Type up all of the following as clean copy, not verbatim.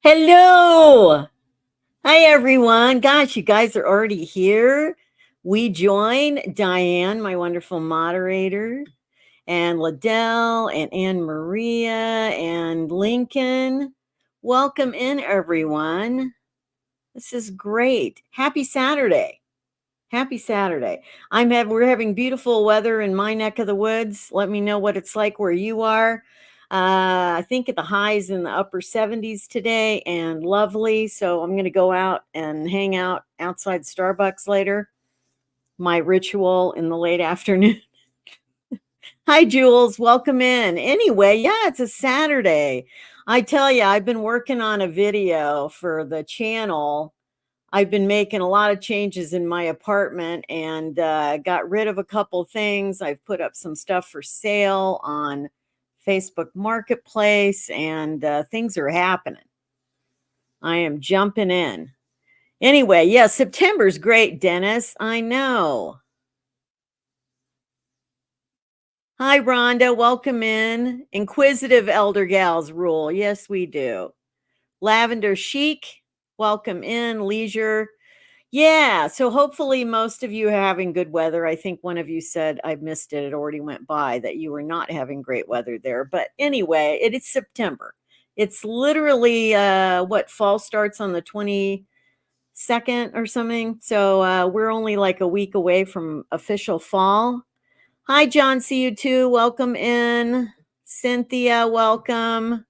Hello. Hi, everyone. Gosh, you guys are already here. We join Diane, my wonderful moderator, and Liddell, and Anne Maria, and Lincoln. Welcome in, everyone. This is great. Happy Saturday. Happy Saturday. We're having beautiful weather in my neck of the woods. Let me know what it's like where you are. I think at the highs in the upper 70s today and lovely. So I'm going to go out and hang out outside Starbucks later. My ritual in the late afternoon. Hi, Jules. Welcome in. Anyway, yeah, it's a Saturday. I tell you, I've been working on a video for the channel. I've been making a lot of changes in my apartment and got rid of a couple things. I've put up some stuff for sale on Facebook Marketplace, and things are happening. I am jumping in. Anyway, yeah, September's great, Dennis. I know. Hi, Rhonda. Welcome in. Inquisitive Elder Gals rule. Yes, we do. Lavender Chic. Welcome in. Leisure. Yeah, so hopefully most of you are having good weather. I think one of you said I missed it. It already went by that you were not having great weather there. But anyway, it is September. It's literally what fall starts on the 22nd or something. So we're only like a week away from official fall. Hi, John. See you too. Welcome in. Cynthia, welcome.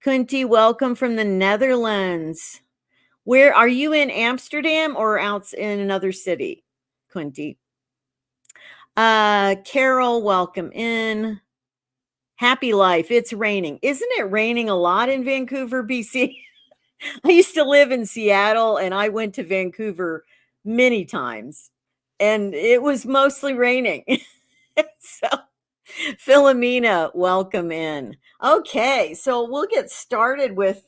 Kunti, welcome from the Netherlands. Where are you, in Amsterdam or out in another city, Quinty? Carol, welcome in. Happy life. It's raining. Isn't it raining a lot in Vancouver, BC? I used to live in Seattle and I went to Vancouver many times and it was mostly raining. So Philomena, welcome in. Okay, so we'll get started with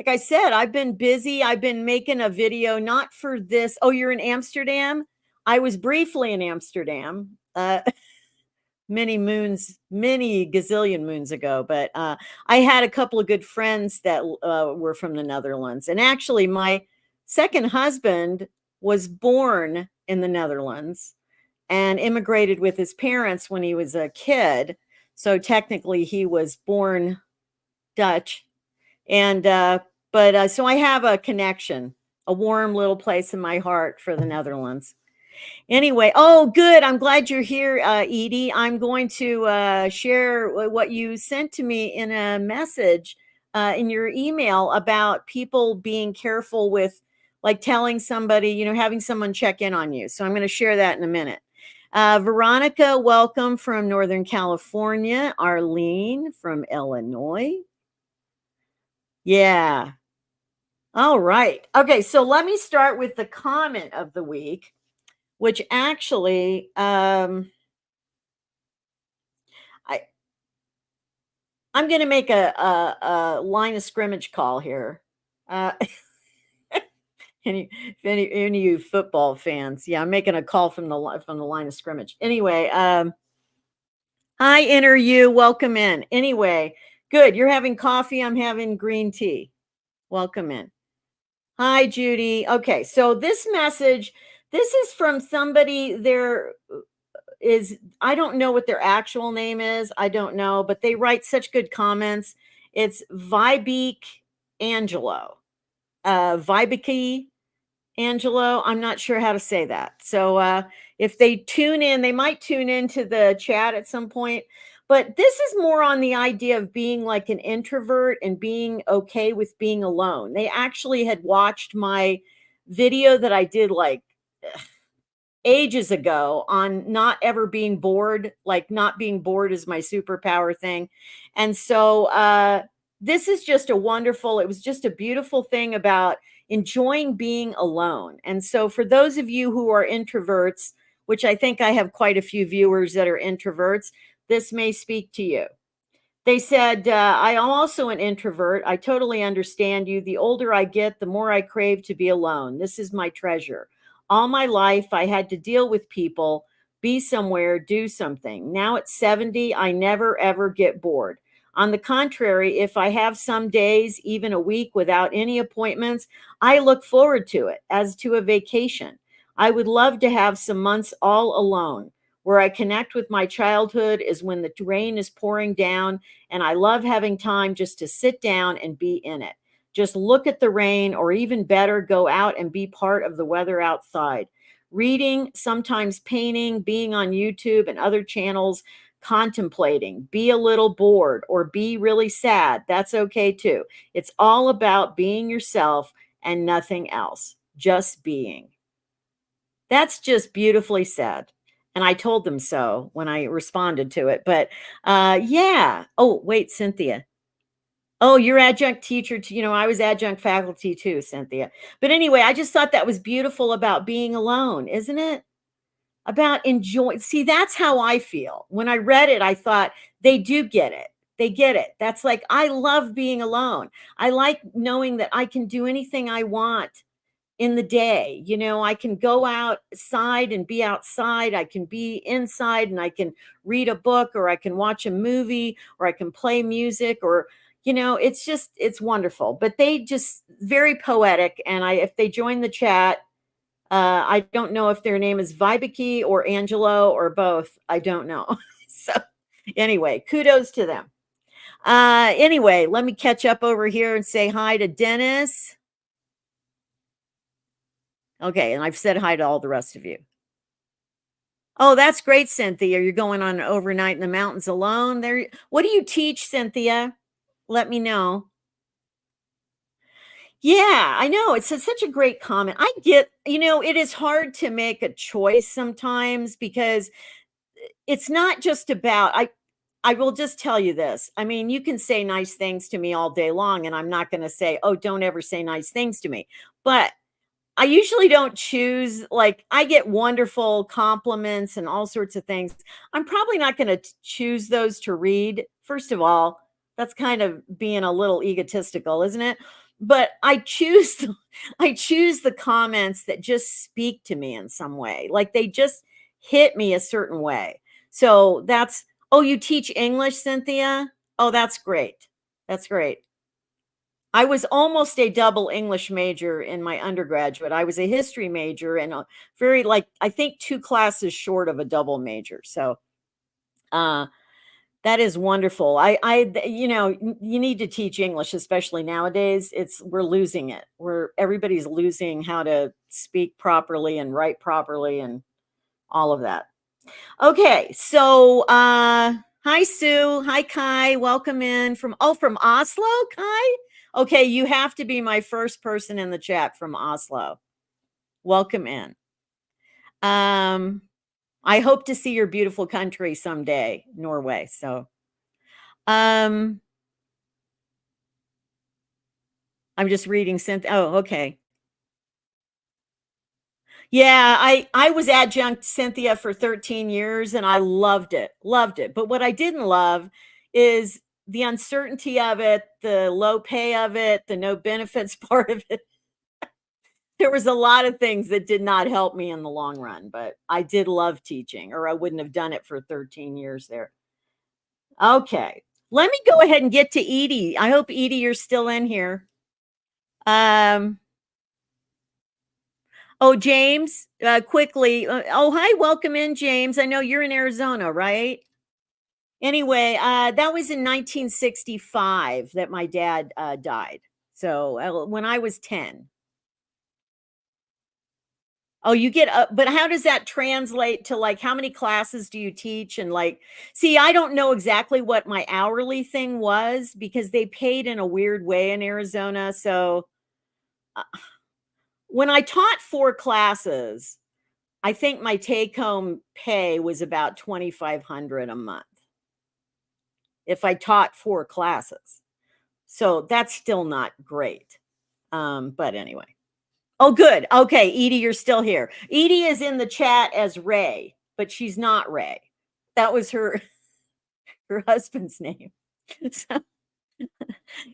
like I said, I've been busy. I've been making a video not for this. Oh, you're in Amsterdam? I was briefly in Amsterdam. Many gazillion moons ago, but I had a couple of good friends that were from the Netherlands. And actually my second husband was born in the Netherlands and immigrated with his parents when he was a kid. So technically he was born Dutch. And, so I have a connection, a warm little place in my heart for the Netherlands. Anyway, oh, good. I'm glad you're here, Edie. I'm going to share what you sent to me in a message in your email about people being careful with like telling somebody, having someone check in on you. So I'm going to share that in a minute. Veronica, welcome from Northern California. Arlene from Illinois. Yeah. All right. Okay, so let me start with the comment of the week, which actually I'm going to make a line of scrimmage call here. Any of you football fans, yeah, I'm making a call from the line of scrimmage. Anyway, hi, Inner You, welcome in. Anyway, good. You're having coffee. I'm having green tea. Welcome in. Hi, Judy. Okay, so this message, this is from somebody. I don't know what their actual name is. I don't know, but they write such good comments. It's Vibeek Angelo. Vibeke Angelo. I'm not sure how to say that. So if they tune in, they might tune into the chat at some point. But this is more on the idea of being like an introvert and being okay with being alone. They actually had watched my video that I did like ages ago on not ever being bored, like not being bored is my superpower thing. And so this is just it was just a beautiful thing about enjoying being alone. And so for those of you who are introverts, which I think I have quite a few viewers that are introverts, this may speak to you. They said, I am also an introvert. I totally understand you. The older I get, the more I crave to be alone. This is my treasure. All my life, I had to deal with people, be somewhere, do something. Now at 70, I never, ever get bored. On the contrary, if I have some days, even a week without any appointments, I look forward to it as to a vacation. I would love to have some months all alone. Where I connect with my childhood is when the rain is pouring down, and I love having time just to sit down and be in it. Just look at the rain, or even better, go out and be part of the weather outside. Reading, sometimes painting, being on YouTube and other channels, contemplating, be a little bored, or be really sad. That's okay too. It's all about being yourself and nothing else, just being. That's just beautifully said. And I told them so when I responded to it. But yeah. Oh, wait, Cynthia. Oh, you're adjunct teacher. I was adjunct faculty too, Cynthia. But anyway, I just thought that was beautiful about being alone, isn't it? About enjoy. See, that's how I feel. When I read it, I thought they do get it. They get it. That's like, I love being alone. I like knowing that I can do anything I want in the day. I can go outside and be outside. I can be inside and I can read a book, or I can watch a movie, or I can play music, or it's wonderful. But they just very poetic. And if they join the chat, I don't know if their name is Vibeke or Angelo or both. I don't know. So anyway, kudos to them. Anyway, let me catch up over here and say hi to Dennis. Okay, and I've said hi to all the rest of you. Oh, that's great, Cynthia. You're going on an overnight in the mountains alone. There. What do you teach, Cynthia? Let me know. Yeah, I know. It's such a great comment. I get, it is hard to make a choice sometimes, because it's not just about I will just tell you this. I mean, you can say nice things to me all day long, and I'm not going to say, "Oh, don't ever say nice things to me." But I usually don't choose, like, I get wonderful compliments and all sorts of things. I'm probably not going to choose those to read. First of all, that's kind of being a little egotistical, isn't it? But I choose the comments that just speak to me in some way. Like, they just hit me a certain way. So that's, oh, you teach English, Cynthia? Oh, that's great. That's great. I was almost a double English major in my undergraduate. I was a history major and very, like, I think 2 classes short of a double major. So uh that is wonderful. You need to teach English, especially nowadays. We're losing it. Everybody's losing how to speak properly and write properly and all of that. Okay, so hi Sue, hi Kai, welcome in from Oslo, Kai. Okay, you have to be my first person in the chat from Oslo. Welcome in. I hope to see your beautiful country someday, Norway. So, I'm just reading Cynthia. Oh, okay. Yeah, I was adjunct Cynthia for 13 years and I loved it. Loved it. But what I didn't love is the uncertainty of it, the low pay of it, the no benefits part of it. There was a lot of things that did not help me in the long run, but I did love teaching, or I wouldn't have done it for 13 years there. Okay. Let me go ahead and get to Edie. I hope, Edie, you're still in here. Oh, James, quickly. Oh, hi, welcome in, James. I know you're in Arizona, right? Anyway, that was in 1965 that my dad died. So when I was 10. Oh, you get but how does that translate to, like, how many classes do you teach? And, like, see, I don't know exactly what my hourly thing was because they paid in a weird way in Arizona. So uh, when I taught 4 classes, I think my take home pay was about 2,500 a month if I taught 4 classes. So that's still not great. But anyway. Oh, good. Okay, Edie, you're still here. Edie is in the chat as Ray, but she's not Ray. That was her husband's name. So,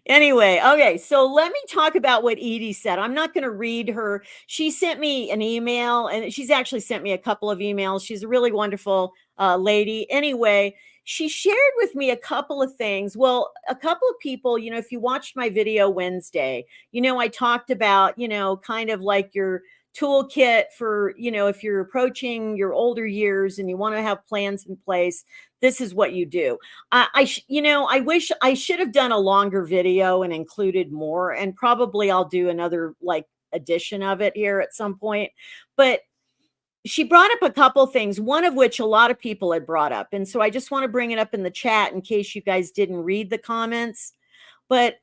anyway, okay, so let me talk about what Edie said. I'm not going to read her. She sent me an email, and she's actually sent me a couple of emails. She's a really wonderful lady. Anyway, she shared with me a couple of things. Well, a couple of people, if you watched my video Wednesday, I talked about, kind of like your toolkit for, if you're approaching your older years and you want to have plans in place, this is what you do. I wish I should have done a longer video and included more, and probably I'll do another like edition of it here at some point. But she brought up a couple things, one of which a lot of people had brought up. And so I just want to bring it up in the chat in case you guys didn't read the comments. But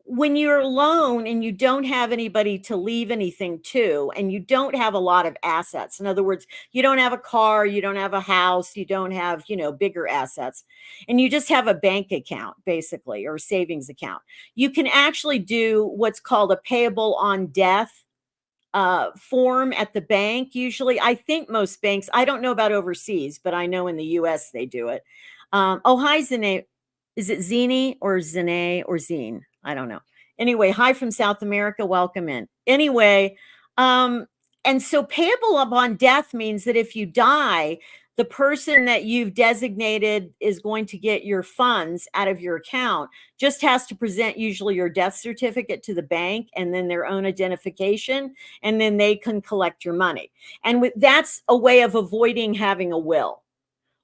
when you're alone and you don't have anybody to leave anything to, and you don't have a lot of assets, in other words, you don't have a car, you don't have a house, you don't have, bigger assets, and you just have a bank account, basically, or a savings account, you can actually do what's called a payable on death form at the bank. Usually, I think most banks, I don't know about overseas, but I know in the US they do it. Oh, hi, Zane. Is it Zini or Zane or Zine? I don't know. Anyway, hi from South America. Welcome in. Anyway, and so payable upon death means that if you die, the person that you've designated is going to get your funds out of your account, just has to present usually your death certificate to the bank and then their own identification, and then they can collect your money. And that's a way of avoiding having a will,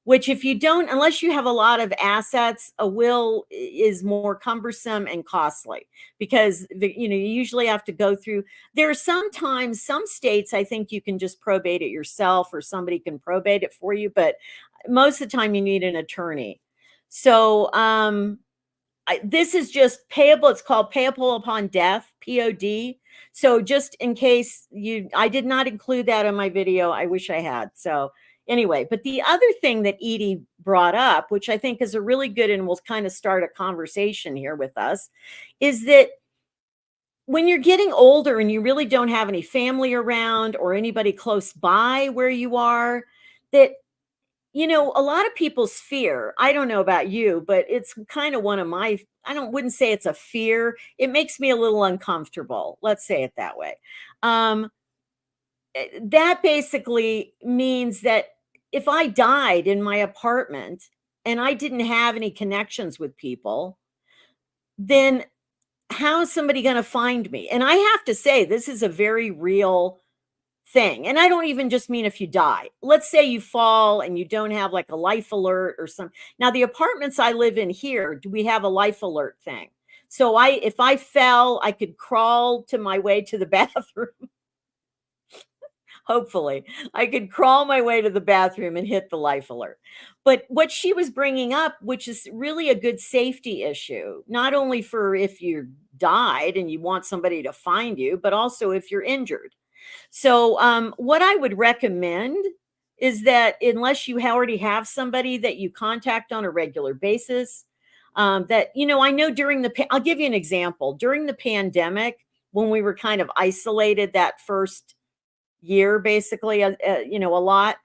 which if you don't, unless you have a lot of assets, a will is more cumbersome and costly because you usually have to go through. There are sometimes some states, I think you can just probate it yourself or somebody can probate it for you, but most of the time you need an attorney. So this is just payable. It's called payable upon death, POD. So just in case I did not include that in my video. I wish I had. So anyway, but the other thing that Edie brought up, which I think is a really good and will kind of start a conversation here with us, is that when you're getting older and you really don't have any family around or anybody close by where you are, that a lot of people's fear, I don't know about you, but it's kind of one of my, wouldn't say it's a fear. It makes me a little uncomfortable. Let's say it that way. That basically means that if I died in my apartment and I didn't have any connections with people, then how is somebody going to find me? And I have to say, this is a very real thing. And I don't even just mean if you die. Let's say you fall and you don't have like a life alert or something. Now, the apartments I live in here, we have a life alert thing. So if I fell, I could crawl to my way to the bathroom. Hopefully, I could crawl my way to the bathroom and hit the life alert. But what she was bringing up, which is really a good safety issue, not only for if you died and you want somebody to find you, but also if you're injured. So what I would recommend is that unless you already have somebody that you contact on a regular basis, that, I know I'll give you an example. During the pandemic, when we were kind of isolated that first year, basically, a lot.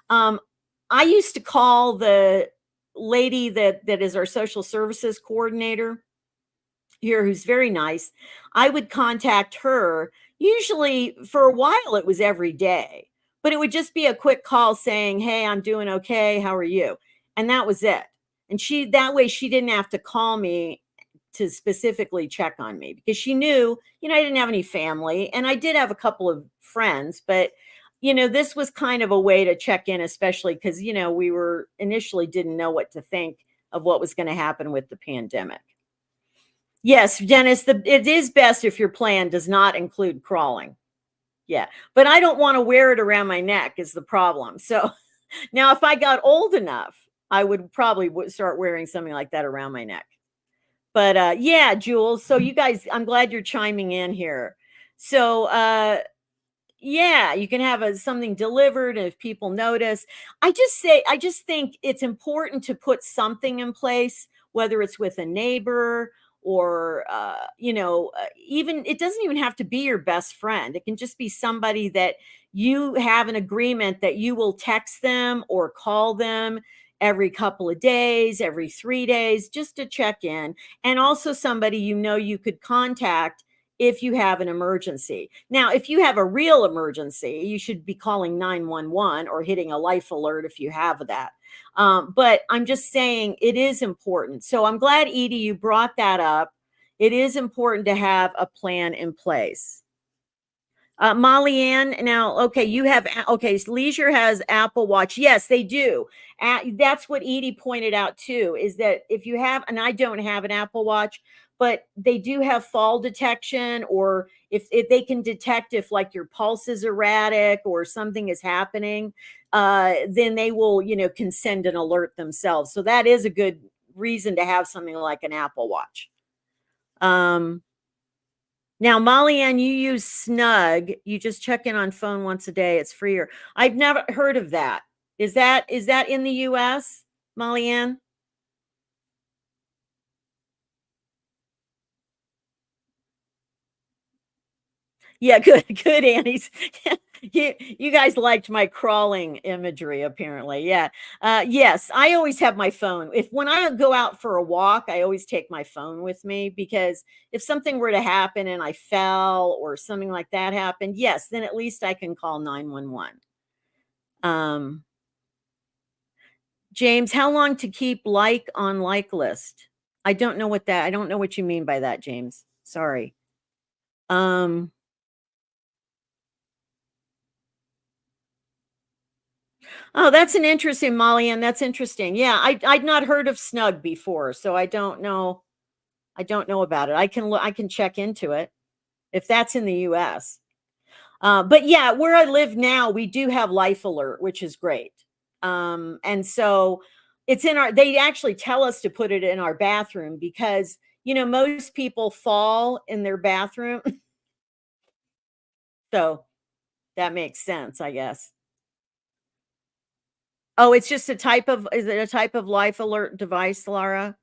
I used to call the lady that is our social services coordinator here, who's very nice. I would contact her. Usually for a while, it was every day, but it would just be a quick call saying, hey, I'm doing okay. How are you? And that was it. And that way she didn't have to call me to specifically check on me because she knew, I didn't have any family and I did have a couple of friends, but this was kind of a way to check in, especially because, we were initially didn't know what to think of what was going to happen with the pandemic. Yes, Dennis, it is best if your plan does not include crawling. Yeah, but I don't want to wear it around my neck is the problem. So now if I got old enough, I would probably start wearing something like that around my neck. But yeah, Jules, so you guys, I'm glad you're chiming in here. So yeah, you can have something delivered if people notice. I just think it's important to put something in place, whether it's with a neighbor or even, it doesn't even have to be your best friend. It can just be somebody that you have an agreement that you will text them or call them every couple of days, every 3 days, just to check in. And also somebody you could contact if you have an emergency. Now, if you have a real emergency, you should be calling 911 or hitting a life alert if you have that. But I'm just saying it is important. So I'm glad, Edie, you brought that up. It is important to have a plan in place. Molly Ann, now, okay, you have, okay, so Leisure has Apple Watch. Yes, they do. That's what Edie pointed out too, is that if you have, and I don't have an Apple Watch, but they do have fall detection, or if they can detect if like your pulse is erratic or something is happening, then they will, can send an alert themselves. So that is a good reason to have something like an Apple Watch. Now, Molly Ann, you use Snug. You just check in on phone once a day. It's freer. I've never heard of that. Is that in the US, Molly Ann? Yeah, good, good, Annie's. You guys liked my crawling imagery, apparently. Yeah. Yes, I always have my phone. If when I go out for a walk, I always take my phone with me, because if something were to happen and I fell or something like that happened, yes, then at least I can call 911. Um, James, how long to keep like on like list? I don't know what you mean by that, James. Sorry. Um, oh, that's an interesting, Molly, and that's interesting. Yeah, I'd not heard of Snug before, so I don't know. I don't know about it. I can check into it if that's in the US. But yeah, where I live now, we do have Life Alert, which is great. And so it's in our, they actually tell us to put it in our bathroom because, most people fall in their bathroom. So that makes sense, I guess. Oh, it's just is it a type of Life Alert device, Laura?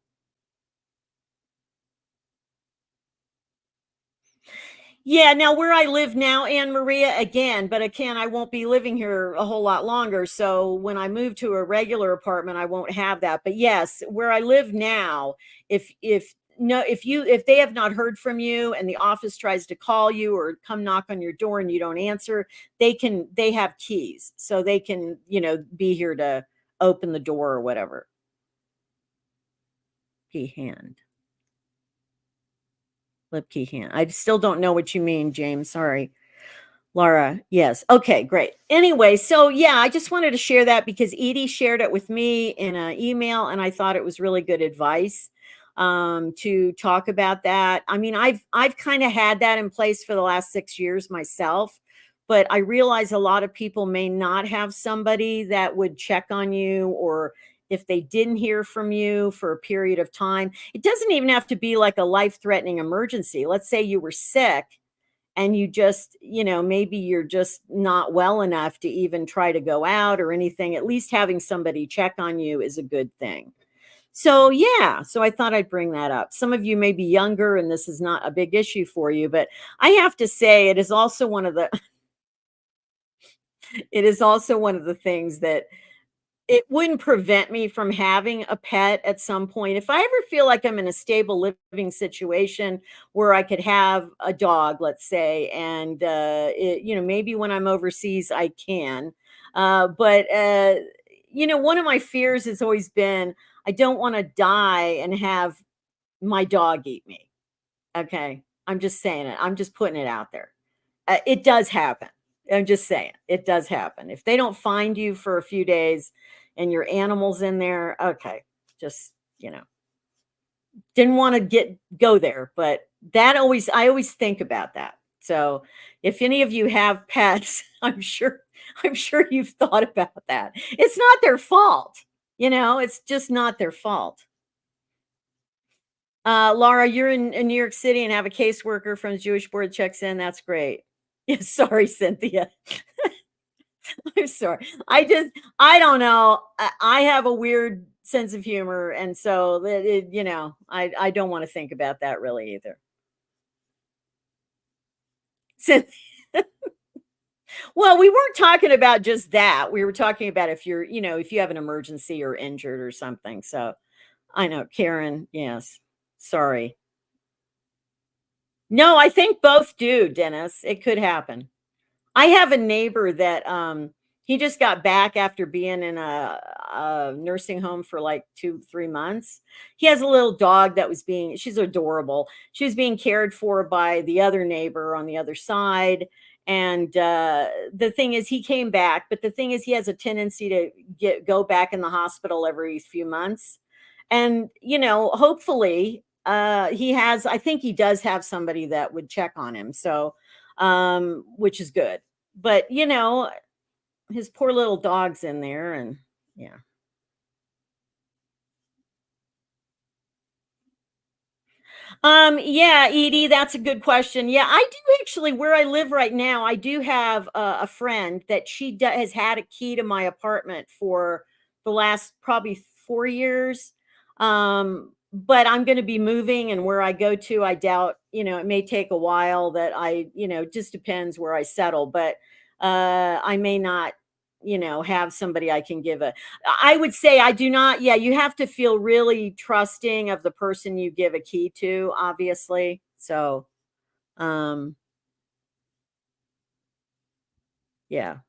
Yeah, now where I live now, Anne Maria, again, but again, I won't be living here a whole lot longer. So when I move to a regular apartment, I won't have that. But yes, where I live now, if no, if they have not heard from you and the office tries to call you or come knock on your door and you don't answer, they have keys. So they can, be here to open the door or whatever. Key hand. Lip key hand. I still don't know what you mean, James. Sorry. Laura, yes. Okay, great. Anyway, so yeah, I just wanted to share that because Edie shared it with me in an email, and I thought it was really good advice to talk about that. I mean, I've kind of had that in place for the last 6 years myself, but I realize a lot of people may not have somebody that would check on you, or if they didn't hear from you for a period of time. It doesn't even have to be like a life-threatening emergency. Let's say you were sick and you just, maybe you're just not well enough to even try to go out or anything, at least having somebody check on you is a good thing. So, yeah, so I thought I'd bring that up. Some of you may be younger and this is not a big issue for you, but I have to say it is also one of the it is also one of the things that it wouldn't prevent me from having a pet at some point. If I ever feel like I'm in a stable living situation where I could have a dog, let's say, and maybe when I'm overseas I can. But one of my fears has always been I don't want to die and have my dog eat me. Okay, I'm just saying it. I'm just putting it out there. It does happen. I'm just saying, it does happen. If they don't find you for a few days and your animal's in there, okay, just, didn't want to go there, but I always think about that. So if any of you have pets, I'm sure you've thought about that. It's not their fault. It's just not their fault. Laura, you're in New York City and have a caseworker from the Jewish board checks in. That's great. Yeah, sorry, Cynthia. I'm sorry. I don't know. I have a weird sense of humor. And so I don't want to think about that really either. Cyn- well, we weren't talking about just that. We were talking about if you have an emergency or injured or something. So I know, Karen. Yes. Sorry. No, I think both do, Dennis. It could happen. I have a neighbor that He just got back after being in a nursing home for like 2, 3 months. He has a little dog that was being, she's adorable. She was being cared for by the other neighbor on the other side. And the thing is, he came back, but the thing is, he has a tendency to go back in the hospital every few months. And, hopefully, he has, I think he does have somebody that would check on him. So, which is good. But, his poor little dog's in there and yeah. Yeah, Edie, that's a good question. Yeah, I do actually, where I live right now, I do have a friend that has had a key to my apartment for the last probably 4 years. But I'm going to be moving, and where I go to, I doubt, it may take a while that just depends where I settle, but I may not, have somebody I can give I would say I do not. Yeah, you have to feel really trusting of the person you give a key to, obviously. So, um, yeah.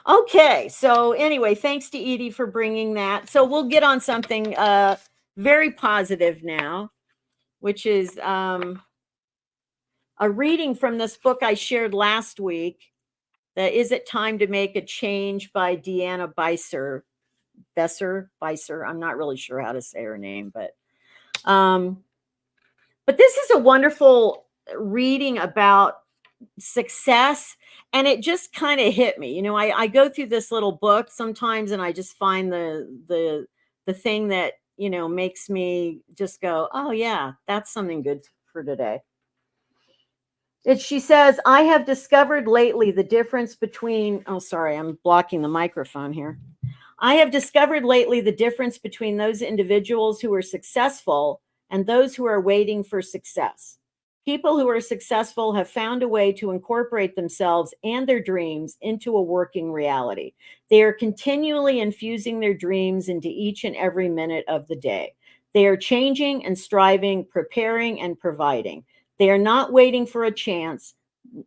Okay. So, anyway, thanks to Edie for bringing that. So, we'll get on something very positive now, which is a reading from this book I shared last week. That Is It Time to Make a Change by Deanna Beiser. I'm not really sure how to say her name, um, but this is a wonderful reading about success, and it just kind of hit me. I go through this little book sometimes, and I just find the thing that makes me just go, oh yeah, that's something good for today. She says, I have discovered lately the difference between, oh, sorry, I'm blocking the microphone here. I have discovered lately the difference between those individuals who are successful and those who are waiting for success. People who are successful have found a way to incorporate themselves and their dreams into a working reality. They are continually infusing their dreams into each and every minute of the day. They are changing and striving, preparing and providing. They are not waiting for a chance,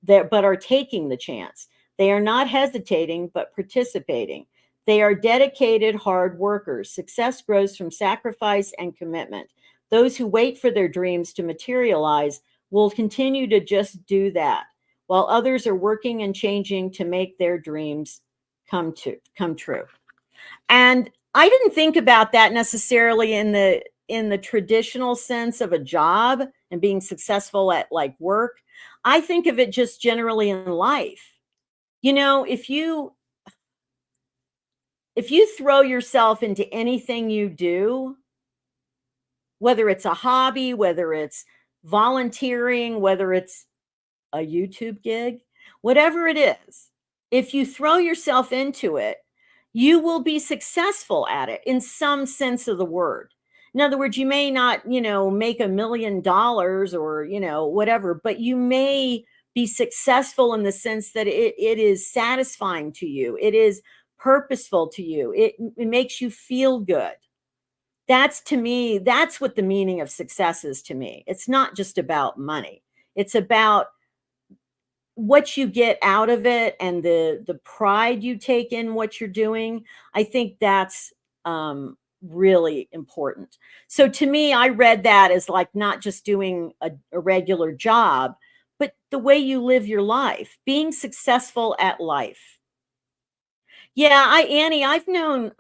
but are taking the chance. They are not hesitating, but participating. They are dedicated, hard workers. Success grows from sacrifice and commitment. Those who wait for their dreams to materialize will continue to just do that, while others are working and changing to make their dreams come true. And I didn't think about that necessarily in the traditional sense of a job and being successful at like work. I think of it just generally in life. If you throw yourself into anything you do, whether it's a hobby, whether it's volunteering, whether it's a YouTube gig, whatever it is, if you throw yourself into it, you will be successful at it in some sense of the word. In other words, you may not, make $1 million or, whatever, but you may be successful in the sense that it is satisfying to you. It is purposeful to you. It makes you feel good. That's to me, that's what the meaning of success is to me. It's not just about money. It's about what you get out of it and the pride you take in what you're doing. I think that's really important. So to me, I read that as like not just doing a regular job, but the way you live your life, being successful at life. Yeah, Annie, I've known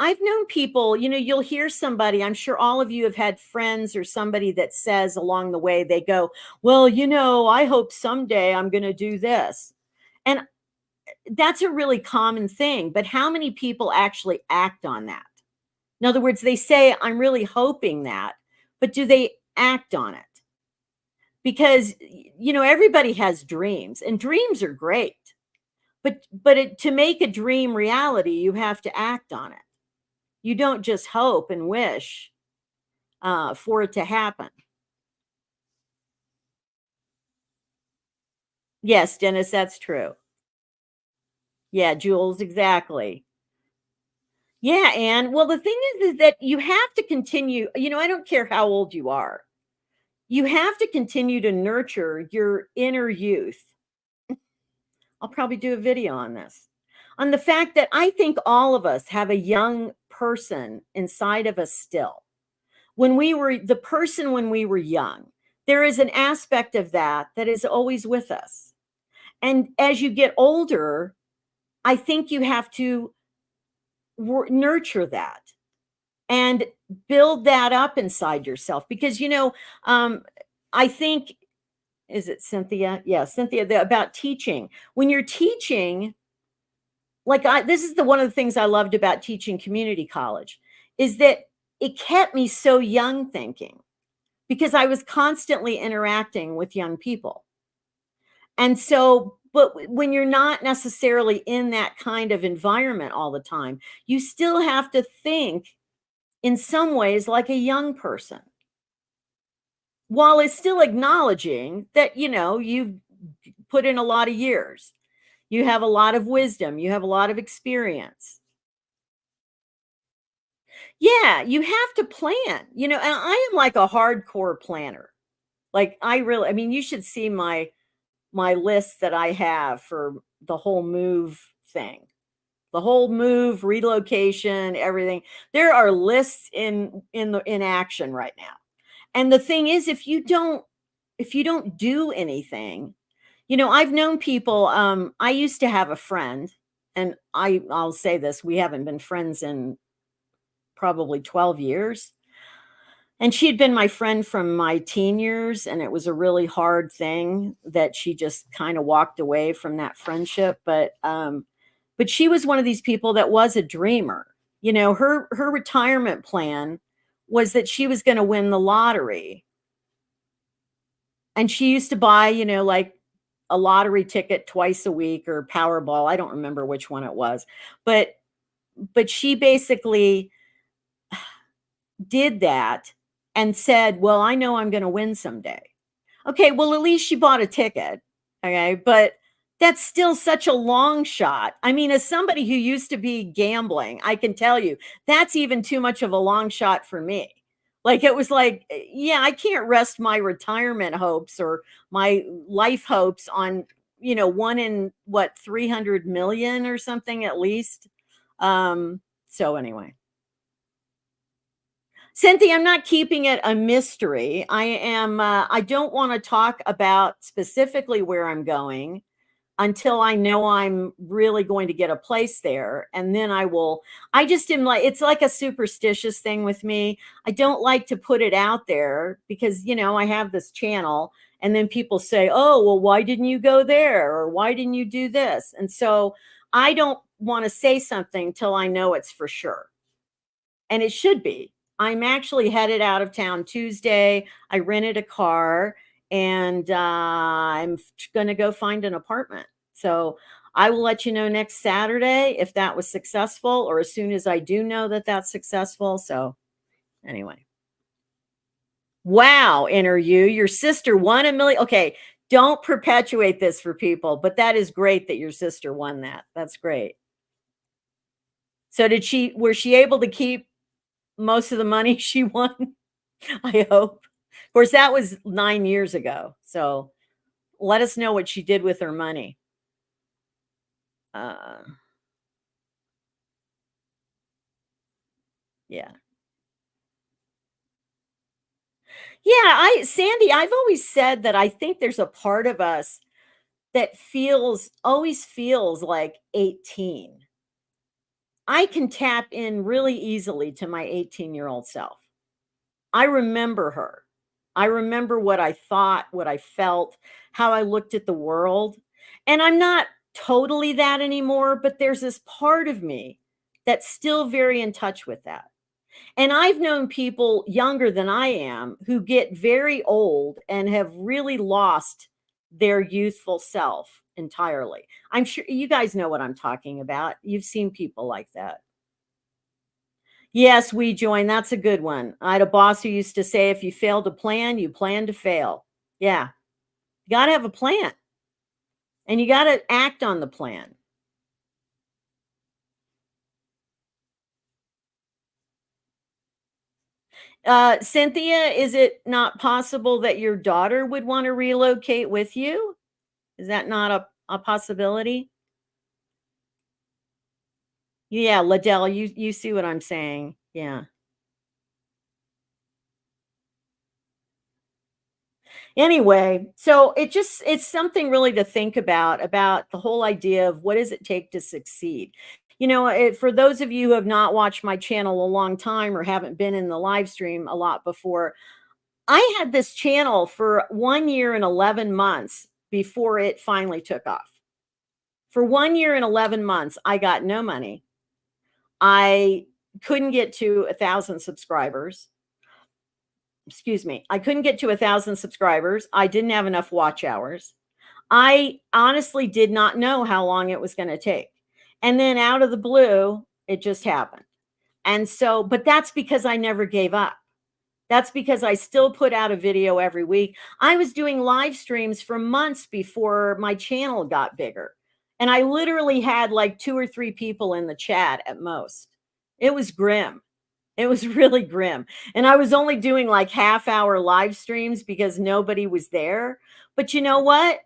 people, you'll hear somebody, I'm sure all of you have had friends or somebody that says along the way, they go, well, I hope someday I'm going to do this. And that's a really common thing, but how many people actually act on that? In other words, they say, I'm really hoping that, but do they act on it? Because, everybody has dreams and dreams are great. But to make a dream reality, you have to act on it. You don't just hope and wish for it to happen. Yes, Dennis, that's true. Yeah, Jules, exactly. Yeah, and well, the thing is that you have to continue. I don't care how old you are. You have to continue to nurture your inner youth. I'll probably do a video on this. on the fact that I think all of us have a young person inside of us still. When we were the person when we were young, there is an aspect of that that is always with us. And as you get older, I think you have to nurture that and build that up inside yourself because I think, is it Cynthia? Yeah, Cynthia, about teaching. When you're teaching, this is the one of the things I loved about teaching community college is that it kept me so young thinking because I was constantly interacting with young people. And so, but when you're not necessarily in that kind of environment all the time, you still have to think in some ways like a young person while it's still acknowledging that, you've put in a lot of years. You have a lot of wisdom, you have a lot of experience. Yeah, you have to plan, and I am like a hardcore planner. Like I mean, you should see my list that I have for the whole move thing. The whole move, relocation, everything. There are lists in action right now. And the thing is if you don't do anything, I've known people I used to have a friend and I'll say this, we haven't been friends in probably 12 years. And she had been my friend from my teen years, and it was a really hard thing that she just kind of walked away from that friendship. But she was one of these people that was a dreamer. Her retirement plan was that she was going to win the lottery. And she used to buy, like a lottery ticket twice a week or Powerball. I don't remember which one it was. But she basically did that and said, "Well, I know I'm going to win someday." Okay, well, at least she bought a ticket. Okay, but that's still such a long shot. I mean, as somebody who used to be gambling, I can tell you that's even too much of a long shot for me. Like, it was like, yeah, I can't rest my retirement hopes or my life hopes on, one in what, 300 million or something at least. So anyway. Cynthia, I'm not keeping it a mystery. I don't want to talk about specifically where I'm going until I know I'm really going to get a place there. And then I just am like, it's like a superstitious thing with me. I don't like to put it out there because, I have this channel and then people say, "Oh, well, why didn't you go there? Or why didn't you do this?" And so I don't want to say something till I know it's for sure. And it should be. I'm actually headed out of town Tuesday. I rented a car and I'm going to go find an apartment. So I will let you know next Saturday if that was successful or as soon as I do know that that's successful. So anyway. Wow, interview. Your sister won a million. Okay, don't perpetuate this for people, but that is great that your sister won that. That's great. So was she able to keep most of the money she won? I hope. Of course, that was 9 years ago. So let us know what she did with her money. Uh, yeah. Yeah, Sandy, I've always said that I think there's a part of us that always feels like 18. I can tap in really easily to my 18-year-old self. I remember her. I remember what I thought, what I felt, how I looked at the world. And I'm not totally that anymore, but there's this part of me that's still very in touch with that. And I've known people younger than I am who get very old and have really lost their youthful self entirely. I'm sure you guys know what I'm talking about. You've seen people like that. Yes, we join. That's a good one. I had a boss who used to say, if you fail to plan, you plan to fail. Yeah. You got to have a plan and you got to act on the plan. Cynthia, is it not possible that your daughter would want to relocate with you? Is that not a possibility? Yeah, Liddell, you see what I'm saying. Yeah. Anyway, so it's something really to think about the whole idea of what does it take to succeed. For those of you who have not watched my channel a long time or haven't been in the live stream a lot before, I had this channel for 1 year and 11 months before it finally took off. For 1 year and 11 months, I got no money. I couldn't get to 1,000 subscribers. Excuse me. I couldn't get to 1,000 subscribers. I didn't have enough watch hours. I honestly did not know how long it was going to take. And then out of the blue, it just happened. And so, but that's because I never gave up. That's because I still put out a video every week. I was doing live streams for months before my channel got bigger. And I literally had like 2 or 3 people in the chat at most. It was grim. It was really grim. And I was only doing like half-hour live streams because nobody was there. But you know what?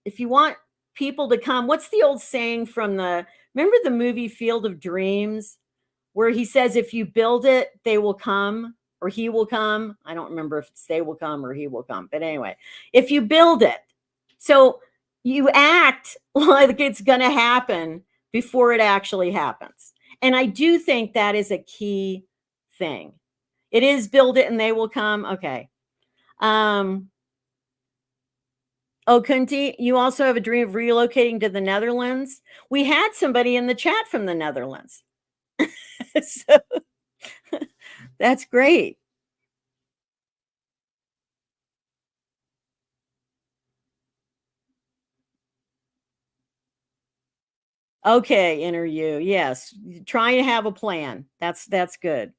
If you want people to come, what's the old saying from remember the movie Field of Dreams, where he says, if you build it, they will come or he will come. I don't remember if it's they will come or he will come. But anyway, if you build it, so you act like it's going to happen before it actually happens. And I do think that is a key thing. It is build it and they will come. Okay. Oh, Kunti, you also have a dream of relocating to the Netherlands. We had somebody in the chat from the Netherlands. So that's great. Okay, interview. Yes. Trying to have a plan. That's good.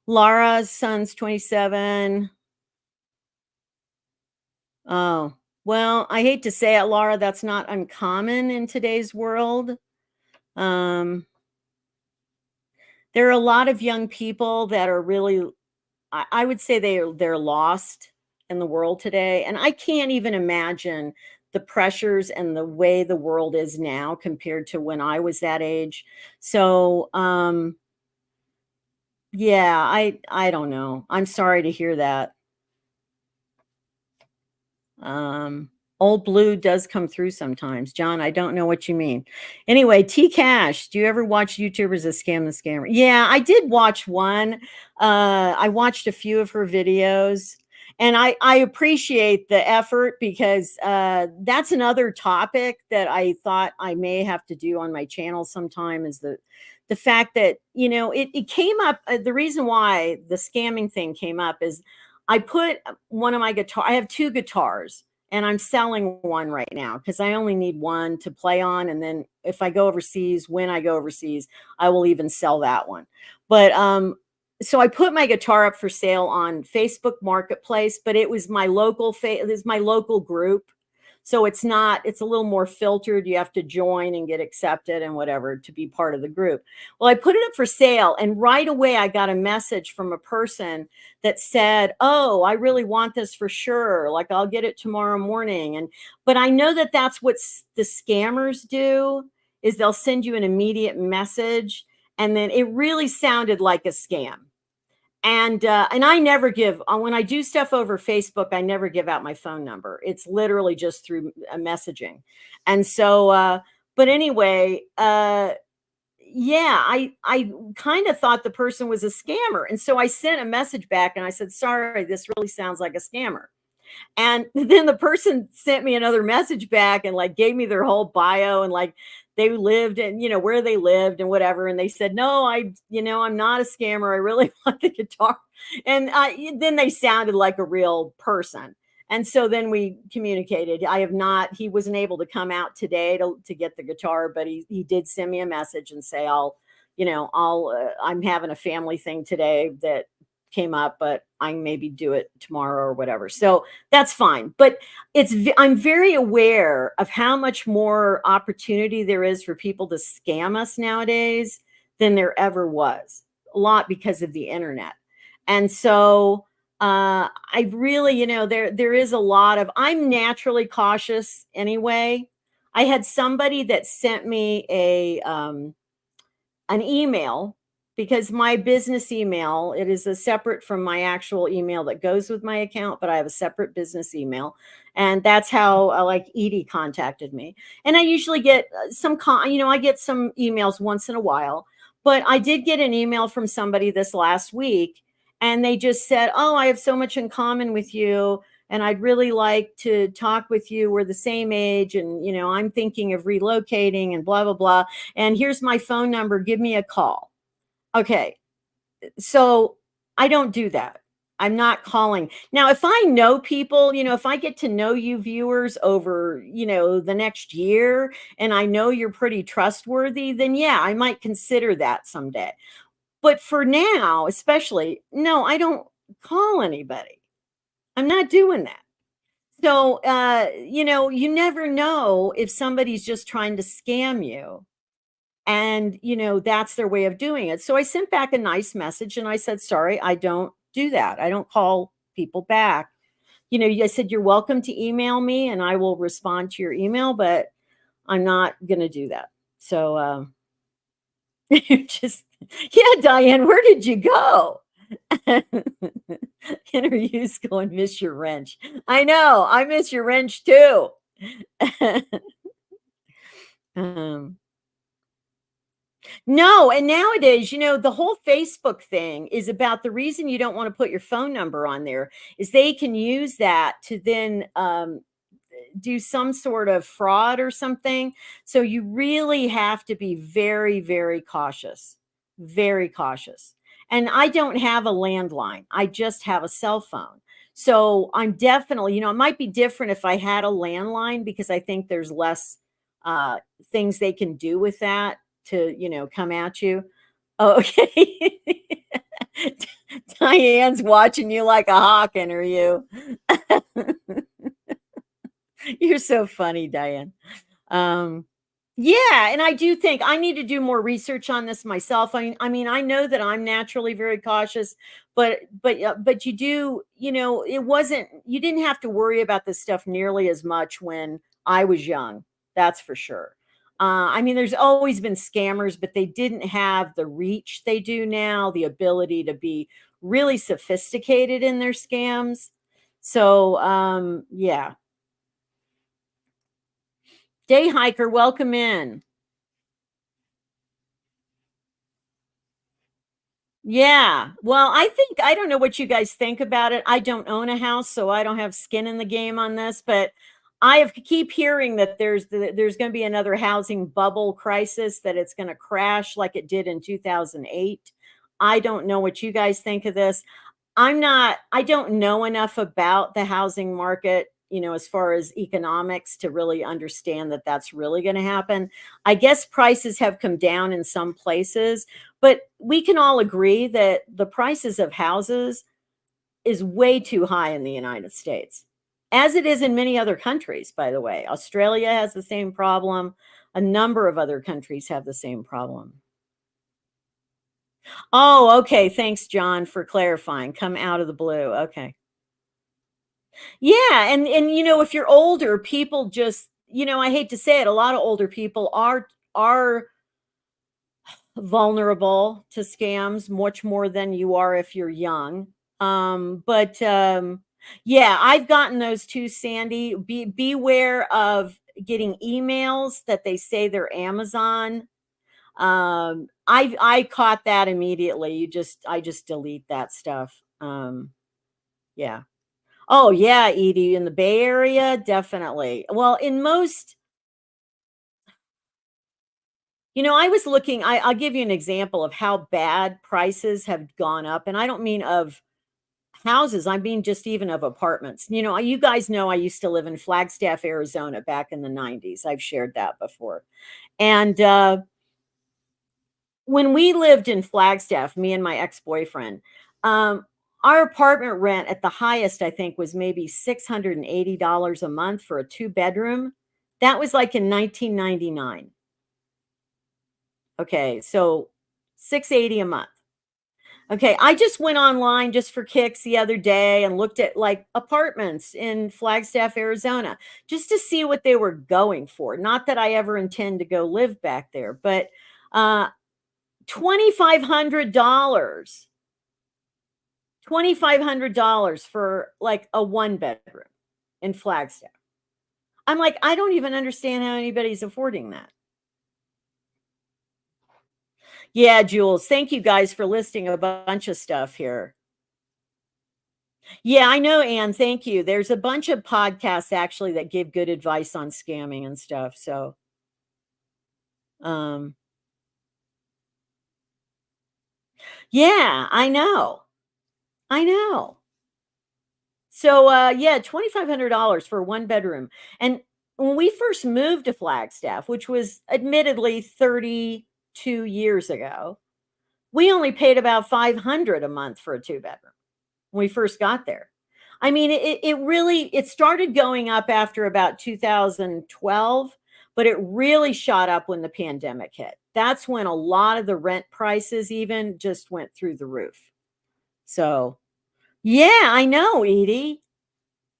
Laura's son's 27. Oh, well, I hate to say it, Laura, that's not uncommon in today's world. There are a lot of young people that are really, I would say they're lost in the world today. And I can't even imagine the pressures and the way the world is now compared to when I was that age. So, yeah, I don't know. I'm sorry to hear that. Um, Old Blue does come through sometimes. John, I don't know what you mean. Anyway, T Cash, do you ever watch YouTubers that scam the scammer? Yeah, I did watch one. I watched a few of her videos, and I appreciate the effort because that's another topic that I thought I may have to do on my channel sometime is the fact that it came up. The reason why the scamming thing came up is I put one of my guitar. I have 2 guitars and I'm selling one right now because I only need one to play on. And then if I go overseas, when I go overseas, I will even sell that one. But so I put my guitar up for sale on Facebook Marketplace, but it was my local it is my local group. So it's not, it's a little more filtered. You have to join and get accepted and whatever to be part of the group. Well, I put it up for sale, and right away I got a message from a person that said, "Oh, I really want this for sure. Like I'll get it tomorrow morning." But I know that that's what the scammers do is they'll send you an immediate message, and then it really sounded like a scam. And I never give when I do stuff over Facebook, I never give out my phone number. It's literally just through messaging. And so but anyway, yeah, I kind of thought the person was a scammer. And so I sent a message back and I said, "Sorry, this really sounds like a scammer." And then the person sent me another message back and like gave me their whole bio and like they lived and where they lived and whatever. And they said, "No, I'm not a scammer. I really want the guitar." And then they sounded like a real person. And so then we communicated. I have not, he wasn't able to come out today to get the guitar, but he did send me a message and say, I'm having a family thing today that came up, but I maybe do it tomorrow or whatever. So that's fine. But I'm very aware of how much more opportunity there is for people to scam us nowadays than there ever was. A lot because of the internet. And so I really, there is a lot of, I'm naturally cautious anyway. I had somebody that sent me an email, because my business email, it is a separate from my actual email that goes with my account, but I have a separate business email. And that's how like Edie contacted me. And I usually get I get some emails once in a while, but I did get an email from somebody this last week, and they just said, "Oh, I have so much in common with you, and I'd really like to talk with you. We're the same age, and I'm thinking of relocating and blah blah blah. And here's my phone number. Give me a call." Okay, so I don't do that. I'm not calling. Now, if I know people, if I get to know you viewers over, the next year, and I know you're pretty trustworthy, then yeah, I might consider that someday. But for now, especially, no, I don't call anybody. I'm not doing that. So, you never know if somebody's just trying to scam you, and that's their way of doing it. So I sent back a nice message and I said, "Sorry, I don't do that. I don't call people back." I said, "You're welcome to email me and I will respond to your email, but I'm not going to do that." So just yeah, Diane, where did you go? Interviews going, "Miss your wrench." I know, I miss your wrench too. um No, and nowadays, the whole Facebook thing is about, the reason you don't want to put your phone number on there is they can use that to then do some sort of fraud or something. So you really have to be very, very cautious. Very cautious. And I don't have a landline. I just have a cell phone. So I'm definitely, it might be different if I had a landline, because I think there's less uh things they can do with that to, come at you. Oh, okay. Diane's watching you like a hawk, are you? You're so funny, Diane. Um, yeah, and I do think I need to do more research on this myself. I mean, I know that I'm naturally very cautious, but you do, it wasn't, you didn't have to worry about this stuff nearly as much when I was young. That's for sure. I mean, there's always been scammers, but they didn't have the reach they do now, the ability to be really sophisticated in their scams. So, yeah. Day hiker, welcome in. Yeah. Well, I don't know what you guys think about it. I don't own a house, so I don't have skin in the game on this, but keep hearing that there's going to be another housing bubble crisis, that it's going to crash like it did in 2008. I don't know what you guys think of this. I don't know enough about the housing market, as far as economics, to really understand that that's really going to happen. I guess prices have come down in some places, but we can all agree that the prices of houses is way too high in the United States, as it is in many other countries, by the way. Australia has the same problem. A number of other countries have the same problem. Oh, okay. Thanks, John, for clarifying. Come out of the blue. Okay. Yeah, and if you're older, people just, I hate to say it, a lot of older people are vulnerable to scams much more than you are if you're young. But yeah, I've gotten those too, Sandy. Beware of getting emails that they say they're Amazon. I caught that immediately. I just delete that stuff. Yeah. Oh, yeah, Edie, in the Bay Area, definitely. Well, in most, I was looking, I'll give you an example of how bad prices have gone up. And I don't mean of houses, I mean just even of apartments. You guys know I used to live in Flagstaff, Arizona back in the 90s. I've shared that before. And when we lived in Flagstaff, me and my ex-boyfriend, um, our apartment rent at the highest, I think, was maybe $680 a month for a two-bedroom. That was like in 1999. Okay, so 680 a month. Okay, I just went online just for kicks the other day and looked at like apartments in Flagstaff, Arizona, just to see what they were going for. Not that I ever intend to go live back there, but uh $2,500. $2,500 for like a one bedroom in Flagstaff. I'm like, I don't even understand how anybody's affording that. Yeah, Jules, thank you guys for listing a bunch of stuff here. Yeah, I know, Anne. Thank you. There's a bunch of podcasts actually that give good advice on scamming and stuff. So, um, yeah, I know. I know. So, yeah, $2,500 for one bedroom. And when we first moved to Flagstaff, which was admittedly 32 years ago, we only paid about 500 a month for a two bedroom when we first got there. I mean, it really it started going up after about 2012, but it really shot up when the pandemic hit. That's when a lot of the rent prices even just went through the roof. So, yeah, I know, Edie.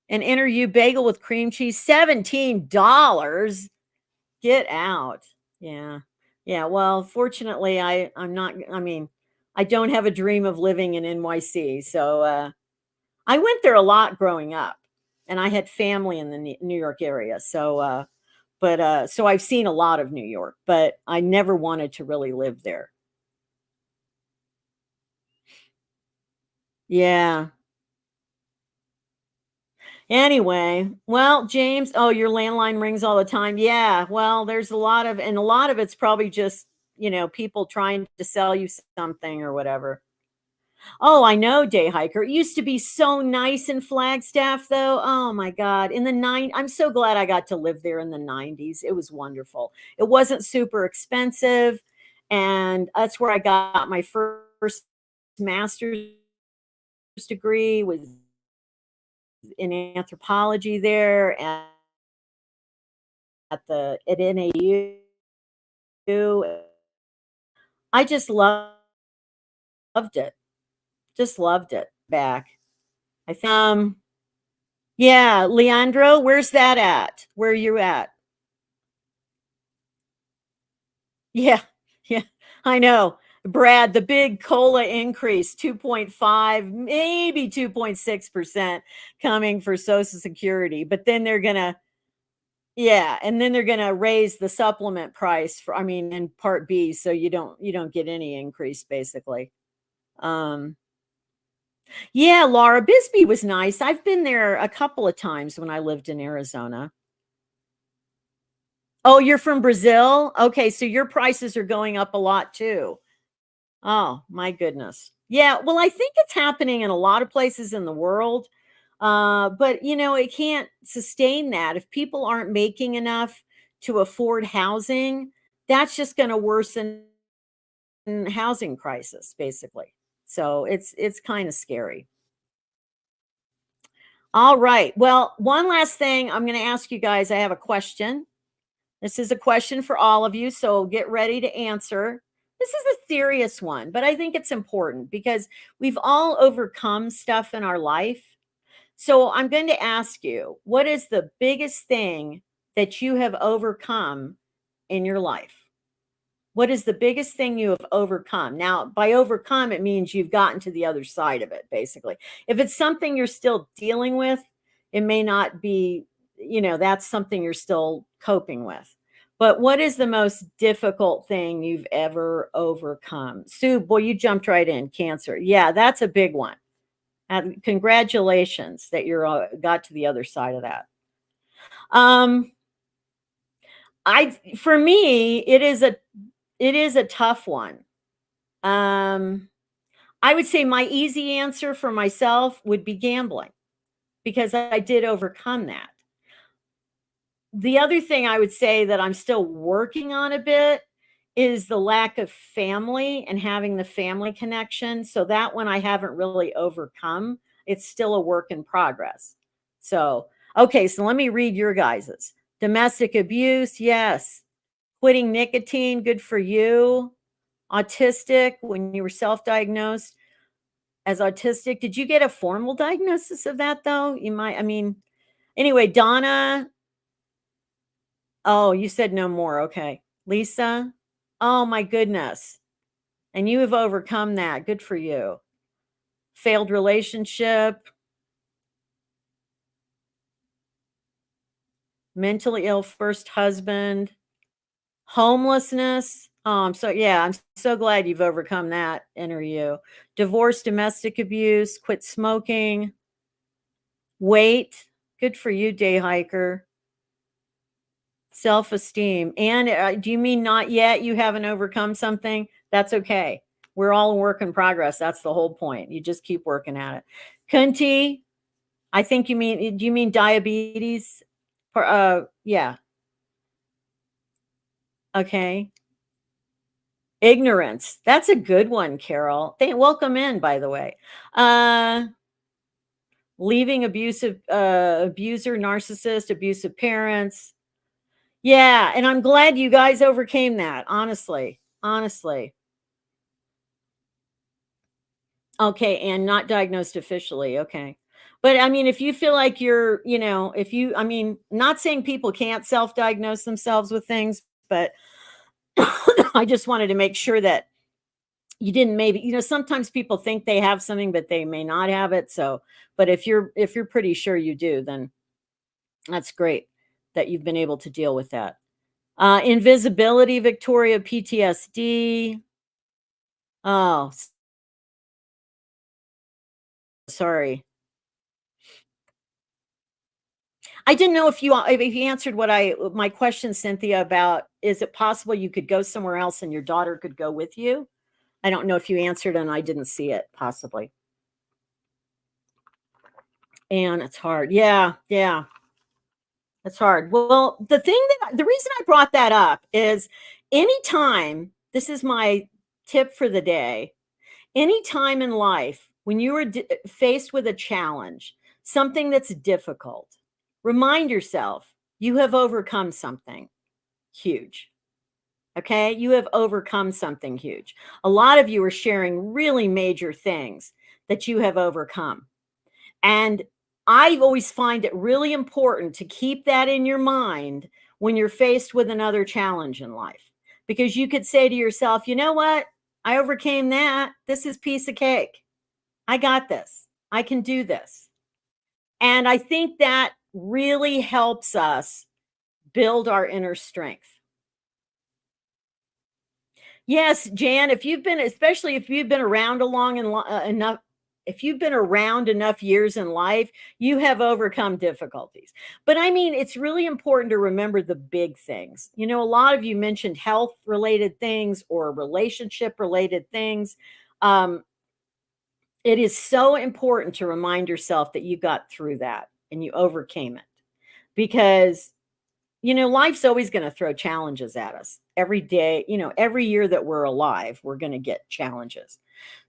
An interview bagel with cream cheese, $17. Get out. Yeah. Yeah. Well, fortunately, I'm not, I mean, I don't have a dream of living in NYC. So I went there a lot growing up and I had family in the New York area. So, so I've seen a lot of New York, but I never wanted to really live there. Yeah. Anyway, well, James, oh, your landline rings all the time. Yeah, well, there's and a lot of it's probably just, people trying to sell you something or whatever. Oh, I know, Day Hiker. It used to be so nice in Flagstaff, though. Oh my God. I'm so glad I got to live there in the 90s. It was wonderful. It wasn't super expensive. And that's where I got my first master's degree was in anthropology there and at NAU. I just loved it. Just loved it back. I think yeah, Leandro, where's that at? Where are you at? Yeah. Yeah. I know. Brad, the big cola increase 2.5, maybe 2.6% coming for Social Security, but then they're going to yeah, and then they're going to raise the supplement price for I mean in part B so you don't get any increase basically. Um yeah, Laura Bisbee was nice. I've been there a couple of times when I lived in Arizona. Oh, you're from Brazil? Okay, so your prices are going up a lot too. Oh, my goodness. Yeah, well, I think it's happening in a lot of places in the world. But it can't sustain that. If people aren't making enough to afford housing, that's just going to worsen housing crisis, basically. So it's kind of scary. All right. Well, one last thing I'm going to ask you guys. I have a question. This is a question for all of you, so get ready to answer. This is a serious one, but I think it's important because we've all overcome stuff in our life. So I'm going to ask you, what is the biggest thing that you have overcome in your life? What is the biggest thing you have overcome? Now, by overcome, it means you've gotten to the other side of it, basically. If it's something you're still dealing with, it may not be, that's something you're still coping with. But what is the most difficult thing you've ever overcome? Sue, boy, you jumped right in. Cancer. Yeah, that's a big one. Congratulations that you're got to the other side of that. Um, for me, it is a tough one. Um, I would say my easy answer for myself would be gambling because I did overcome that. The other thing I would say that I'm still working on a bit is the lack of family and having the family connection. So that one I haven't really overcome. It's still a work in progress. So, okay, so let me read your guys's. Domestic abuse, yes. Quitting nicotine, good for you. Autistic, when you were self-diagnosed as autistic, did you get a formal diagnosis of that though? You might, I mean, anyway, Donna, oh, you said no more. Okay. Lisa, oh my goodness. And you have overcome that. Good for you. Failed relationship, mentally ill first husband, homelessness. I'm so glad you've overcome that, inner you. Divorce, domestic abuse, quit smoking, weight. Good for you, day hiker. Self-esteem. And do you mean not yet? You haven't overcome something? That's okay. We're all a work in progress. That's the whole point. You just keep working at it. Kunti, I think do you mean diabetes? Yeah. Okay. Ignorance. That's a good one, Carol. Welcome in, by the way. Leaving abuser, narcissist, abusive parents. Yeah, and I'm glad you guys overcame that, honestly. Honestly. Okay, and not diagnosed officially. Okay. But I mean, if you feel like not saying people can't self-diagnose themselves with things, but I just wanted to make sure that you didn't maybe, sometimes people think they have something, but they may not have it. So, but if you're pretty sure you do, then that's great that you've been able to deal with that. Invisibility, Victoria, PTSD. Oh, sorry. I didn't know if you answered my question, Cynthia, about is it possible you could go somewhere else and your daughter could go with you? I don't know if you answered and I didn't see it, possibly. And it's hard. Yeah, yeah. It's hard. Well, the reason I brought that up is anytime, this is my tip for the day, anytime in life when you are faced with a challenge, something that's difficult, remind yourself you have overcome something huge. Okay? You have overcome something huge. A lot of you are sharing really major things that you have overcome. And I always find it really important to keep that in your mind when you're faced with another challenge in life, because you could say to yourself, you know what? I overcame that. This is piece of cake. I got this. I can do this. And I think that really helps us build our inner strength. Yes, Jan, especially if you've been around enough, if you've been around enough years in life, you have overcome difficulties. But I mean, it's really important to remember the big things. A lot of you mentioned health related things or relationship related things. Um, it is so important to remind yourself that you got through that and you overcame it, because life's always going to throw challenges at us every day. Every year that we're alive, we're going to get challenges.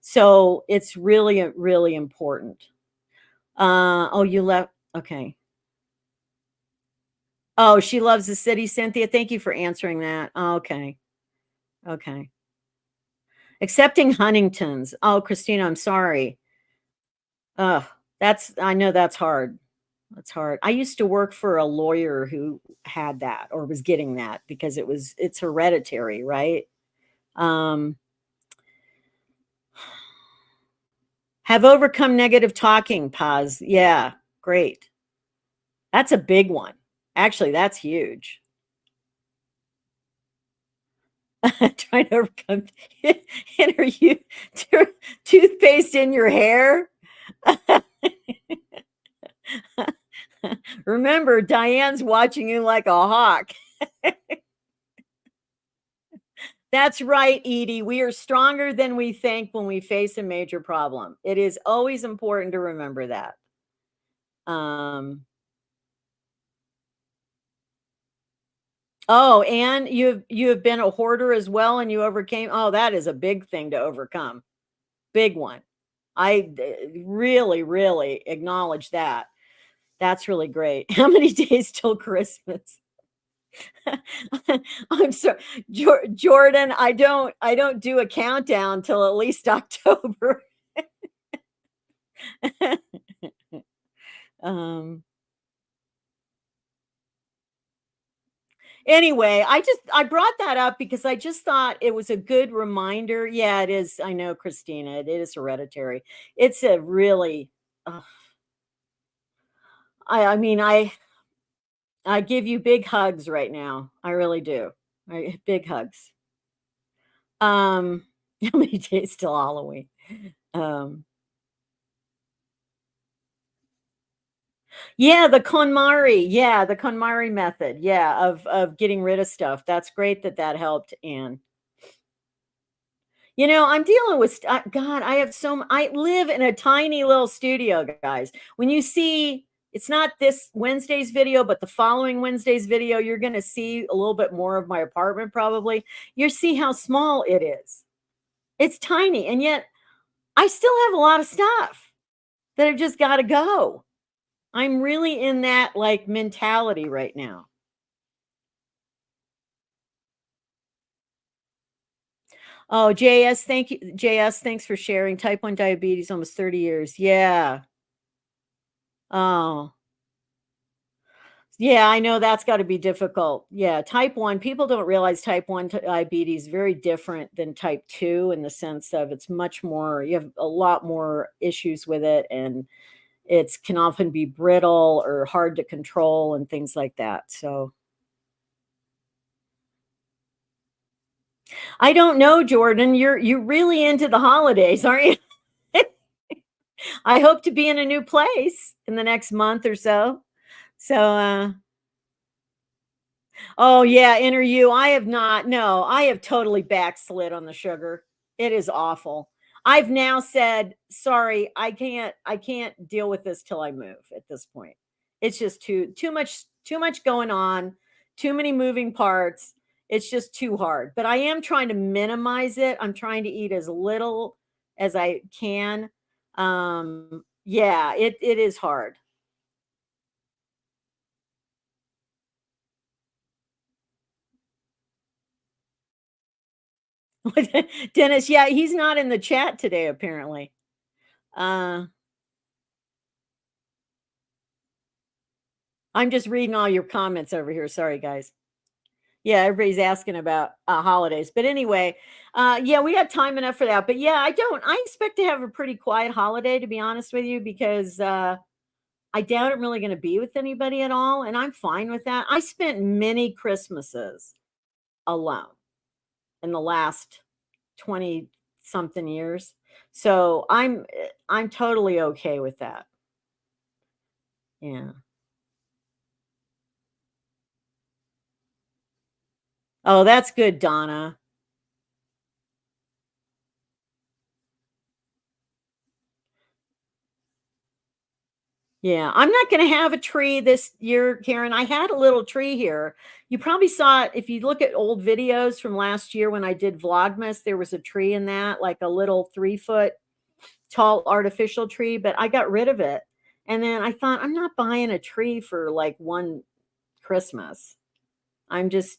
So it's really, really important. Oh, you left. Okay. Oh, she loves the city, Cynthia. Thank you for answering that. Okay. Okay. Accepting Huntington's. Oh, Christina, I'm sorry. I know that's hard. That's hard. I used to work for a lawyer who had that or was getting that because it's hereditary, right? Um, have overcome negative talking, pause. Yeah, great. That's a big one. Actually, that's huge. Trying to overcome inner you toothpaste in your hair. Remember, Diane's watching you like a hawk. That's right, Edie. We are stronger than we think when we face a major problem. It is always important to remember that. Oh, and you have been a hoarder as well, and you overcame. Oh, that is a big thing to overcome. Big one. I really, really acknowledge that. That's really great. How many days till Christmas? I'm sorry, Jordan. I don't do a countdown till at least October. um, Anyway, I brought that up because I just thought it was a good reminder. Yeah, it is. I know, Christina, it is hereditary. It's a really ugh, I mean, I give you big hugs right now. I really do. Big hugs. How many days till Halloween? Um, yeah, the KonMari. Yeah, the KonMari method. Yeah, of getting rid of stuff. That's great that that helped, Anne. I'm dealing with God, I have I live in a tiny little studio, guys. When you see it's not this Wednesday's video, but the following Wednesday's video, you're going to see a little bit more of my apartment probably. You see how small it is. It's tiny, and yet I still have a lot of stuff that have just got to go. I'm really in that like mentality right now. Oh, JS, thank you. JS, thanks for sharing. Type 1 diabetes, almost 30 years. Yeah. Oh, yeah, I know that's gotta be difficult. Yeah, type 1, people don't realize type 1 diabetes is very different than type 2 in the sense of it's much more you have a lot more issues with it, and it's can often be brittle or hard to control and things like that, so I don't know, Jordan, you're really into the holidays, aren't you? I hope to be in a new place in the next month or so. So, oh, yeah, enter you. I have not. No, I have totally backslid on the sugar. It is awful. I've now said, sorry, I can't deal with this till I move at this point. It's just too much going on, too many moving parts. It's just too hard. But I am trying to minimize it. I'm trying to eat as little as I can. Yeah, it is hard. Dennis, yeah, he's not in the chat today apparently. Uh, I'm just reading all your comments over here. Sorry, guys. Yeah, everybody's asking about holidays. But anyway, yeah, we got time enough for that. But yeah, I don't. I expect to have a pretty quiet holiday, to be honest with you, because I doubt I'm really going to be with anybody at all. And I'm fine with that. I spent many Christmases alone in the last 20 something years. So I'm totally okay with that. Yeah. Oh, that's good, Donna. Yeah, I'm not gonna have a tree this year, Karen. I had a little tree here. You probably saw it if you look at old videos from last year when I did Vlogmas, there was a tree in that, like a little 3-foot tall artificial tree, but I got rid of it. And then I thought, I'm not buying a tree for like one Christmas. I'm just,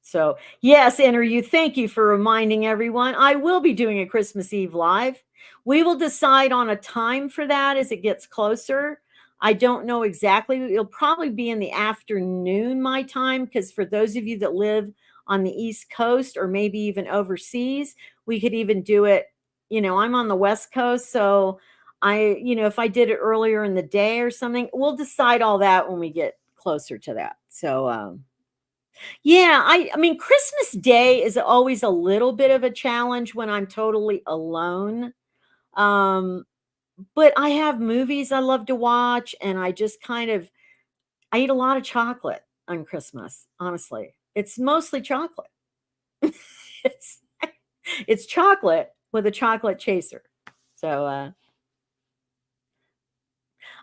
so, yes, Enter You, thank you for reminding everyone. I will be doing a Christmas Eve live. We will decide on a time for that as it gets closer. I don't know exactly. It'll probably be in the afternoon, my time, because for those of you that live on the East Coast or maybe even overseas, we could even do it. I'm on the West Coast, so if I did it earlier in the day or something, we'll decide all that when we get closer to that. So, yeah, I mean Christmas Day is always a little bit of a challenge when I'm totally alone. Um, but I have movies I love to watch and I just kind of I eat a lot of chocolate on Christmas, honestly. It's mostly chocolate. It's it's chocolate with a chocolate chaser. So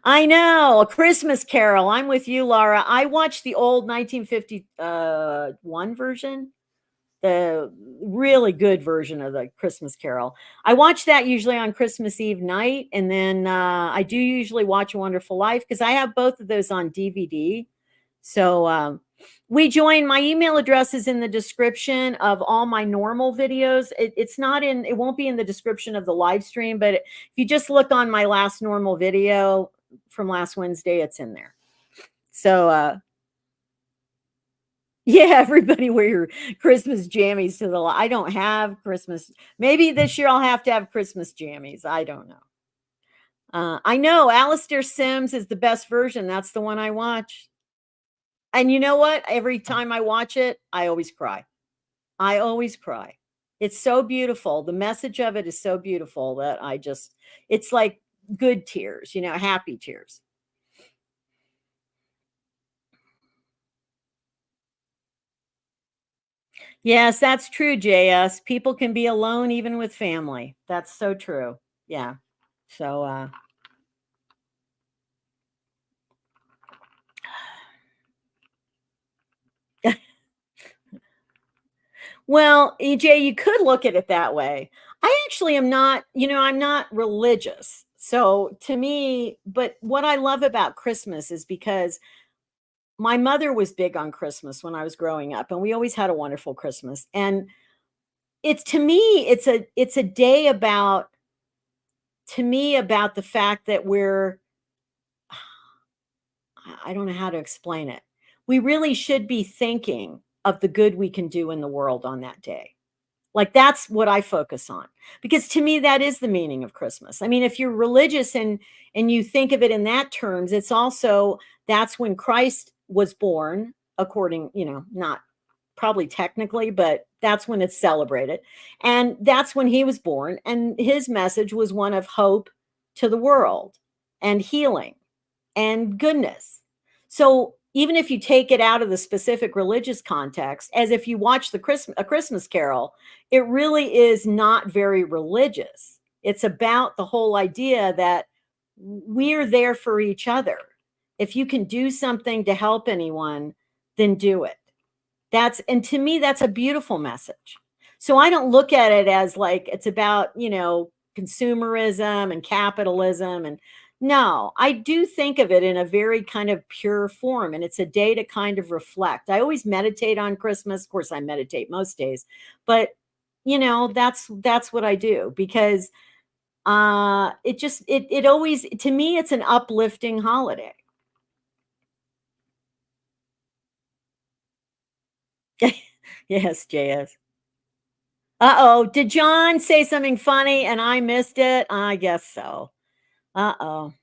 I know, A Christmas Carol. I'm with you, Laura. I watched the old 1951 version, the really good version of the Christmas Carol. I watch that usually on Christmas Eve night, and then I do usually watch A Wonderful Life because I have both of those on DVD. So we join. My email address is in the description of all my normal videos. It's not in. It won't be in the description of the live stream, but if you just look on my last normal video from last Wednesday, it's in there. So Yeah, everybody wear your Christmas jammies to the I don't have Christmas. Maybe this year I'll have to have Christmas jammies. I don't know. I know Alistair Sims is the best version. That's the one I watch. And you know what? Every time I watch it, I always cry. I always cry. It's so beautiful. The message of it is so beautiful that it's like good tears, happy tears. Yes, that's true, JS. People can be alone even with family. That's so true. Yeah. So, well, EJ, you could look at it that way. I actually am not, I'm not religious. So to me, but what I love about Christmas is because my mother was big on Christmas when I was growing up, and we always had a wonderful Christmas. And it's to me, it's a day about to me about the fact that I don't know how to explain it. We really should be thinking of the good we can do in the world on that day. Like that's what I focus on because to me that is the meaning of Christmas. I mean, if you're religious and you think of it in that terms, it's also that's when Christ was born, according, not probably technically, but that's when it's celebrated. And that's when he was born and his message was one of hope to the world and healing and goodness. So even if you take it out of the specific religious context, as if you watch a Christmas Carol, it really is not very religious. It's about the whole idea that we're there for each other. If you can do something to help anyone, then do it. And to me, that's a beautiful message. So I don't look at it as like it's about, consumerism and capitalism. And no, I do think of it in a very kind of pure form. And it's a day to kind of reflect. I always meditate on Christmas. Of course, I meditate most days, but that's what I do because it always to me it's an uplifting holiday. Yes, JS. Uh-oh. Did John say something funny and I missed it? I guess so. Uh-oh.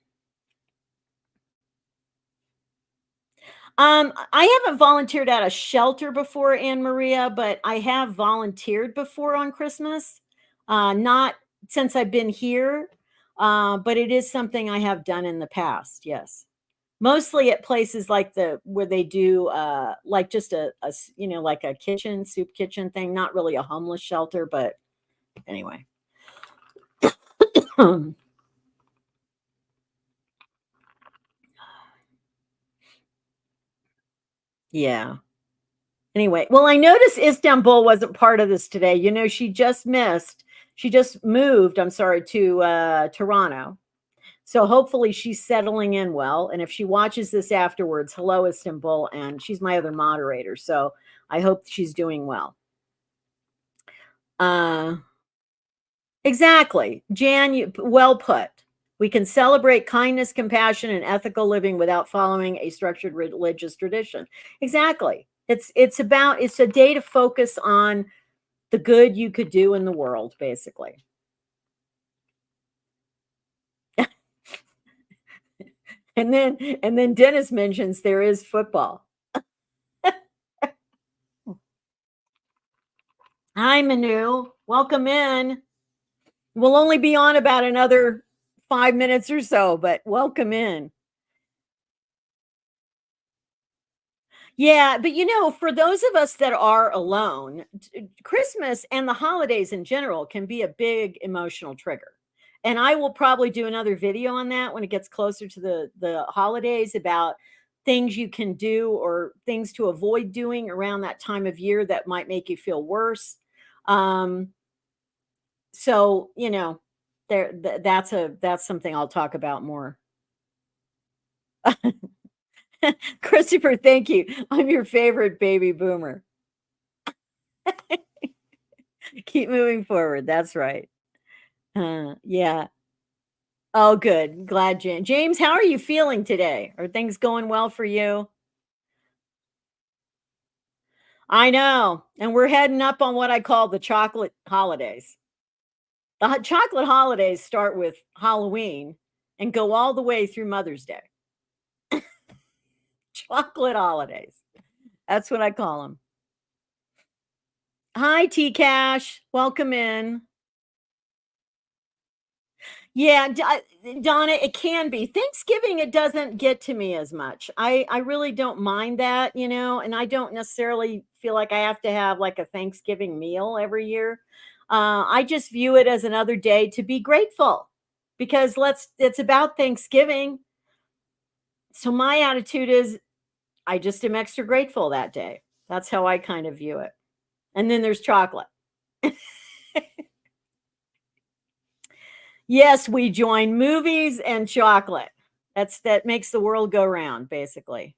I haven't volunteered at a shelter before, Anne Maria, but I have volunteered before on Christmas. Not since I've been here, but it is something I have done in the past. Yes. Mostly at places like where they do like just like a soup kitchen thing, not really a homeless shelter, but anyway. Yeah. Anyway, well, I noticed Istanbul wasn't part of this today. She just moved, I'm sorry, to Toronto. So hopefully she's settling in well. And if she watches this afterwards, hello, Istanbul. And she's my other moderator. So I hope she's doing well. Exactly. Jan, well put. We can celebrate kindness, compassion, and ethical living without following a structured religious tradition. Exactly. It's a day to focus on the good you could do in the world, basically. And then Dennis mentions there is football. Hi, Manu. Welcome in. We'll only be on about another 5 minutes or so, but welcome in. Yeah, but for those of us that are alone, Christmas and the holidays in general can be a big emotional trigger. And I will probably do another video on that when it gets closer to the holidays about things you can do or things to avoid doing around that time of year that might make you feel worse. Um, so, that's something I'll talk about more. Christopher, thank you. I'm your favorite baby boomer. Keep moving forward. That's right. Yeah. Oh, good. Glad, James, how are you feeling today? Are things going well for you? I know. And we're heading up on what I call the chocolate holidays. The chocolate holidays start with Halloween and go all the way through Mother's Day. Chocolate holidays. That's what I call them. Hi, T Cash. Welcome in. Yeah, Donna, it can be. Thanksgiving, it doesn't get to me as much. I really don't mind that, and I don't necessarily feel like I have to have like a Thanksgiving meal every year. I just view it as another day to be grateful because it's about Thanksgiving. So my attitude is I just am extra grateful that day. That's how I kind of view it. And then there's chocolate. Yes, we join movies and chocolate. That makes the world go round, basically.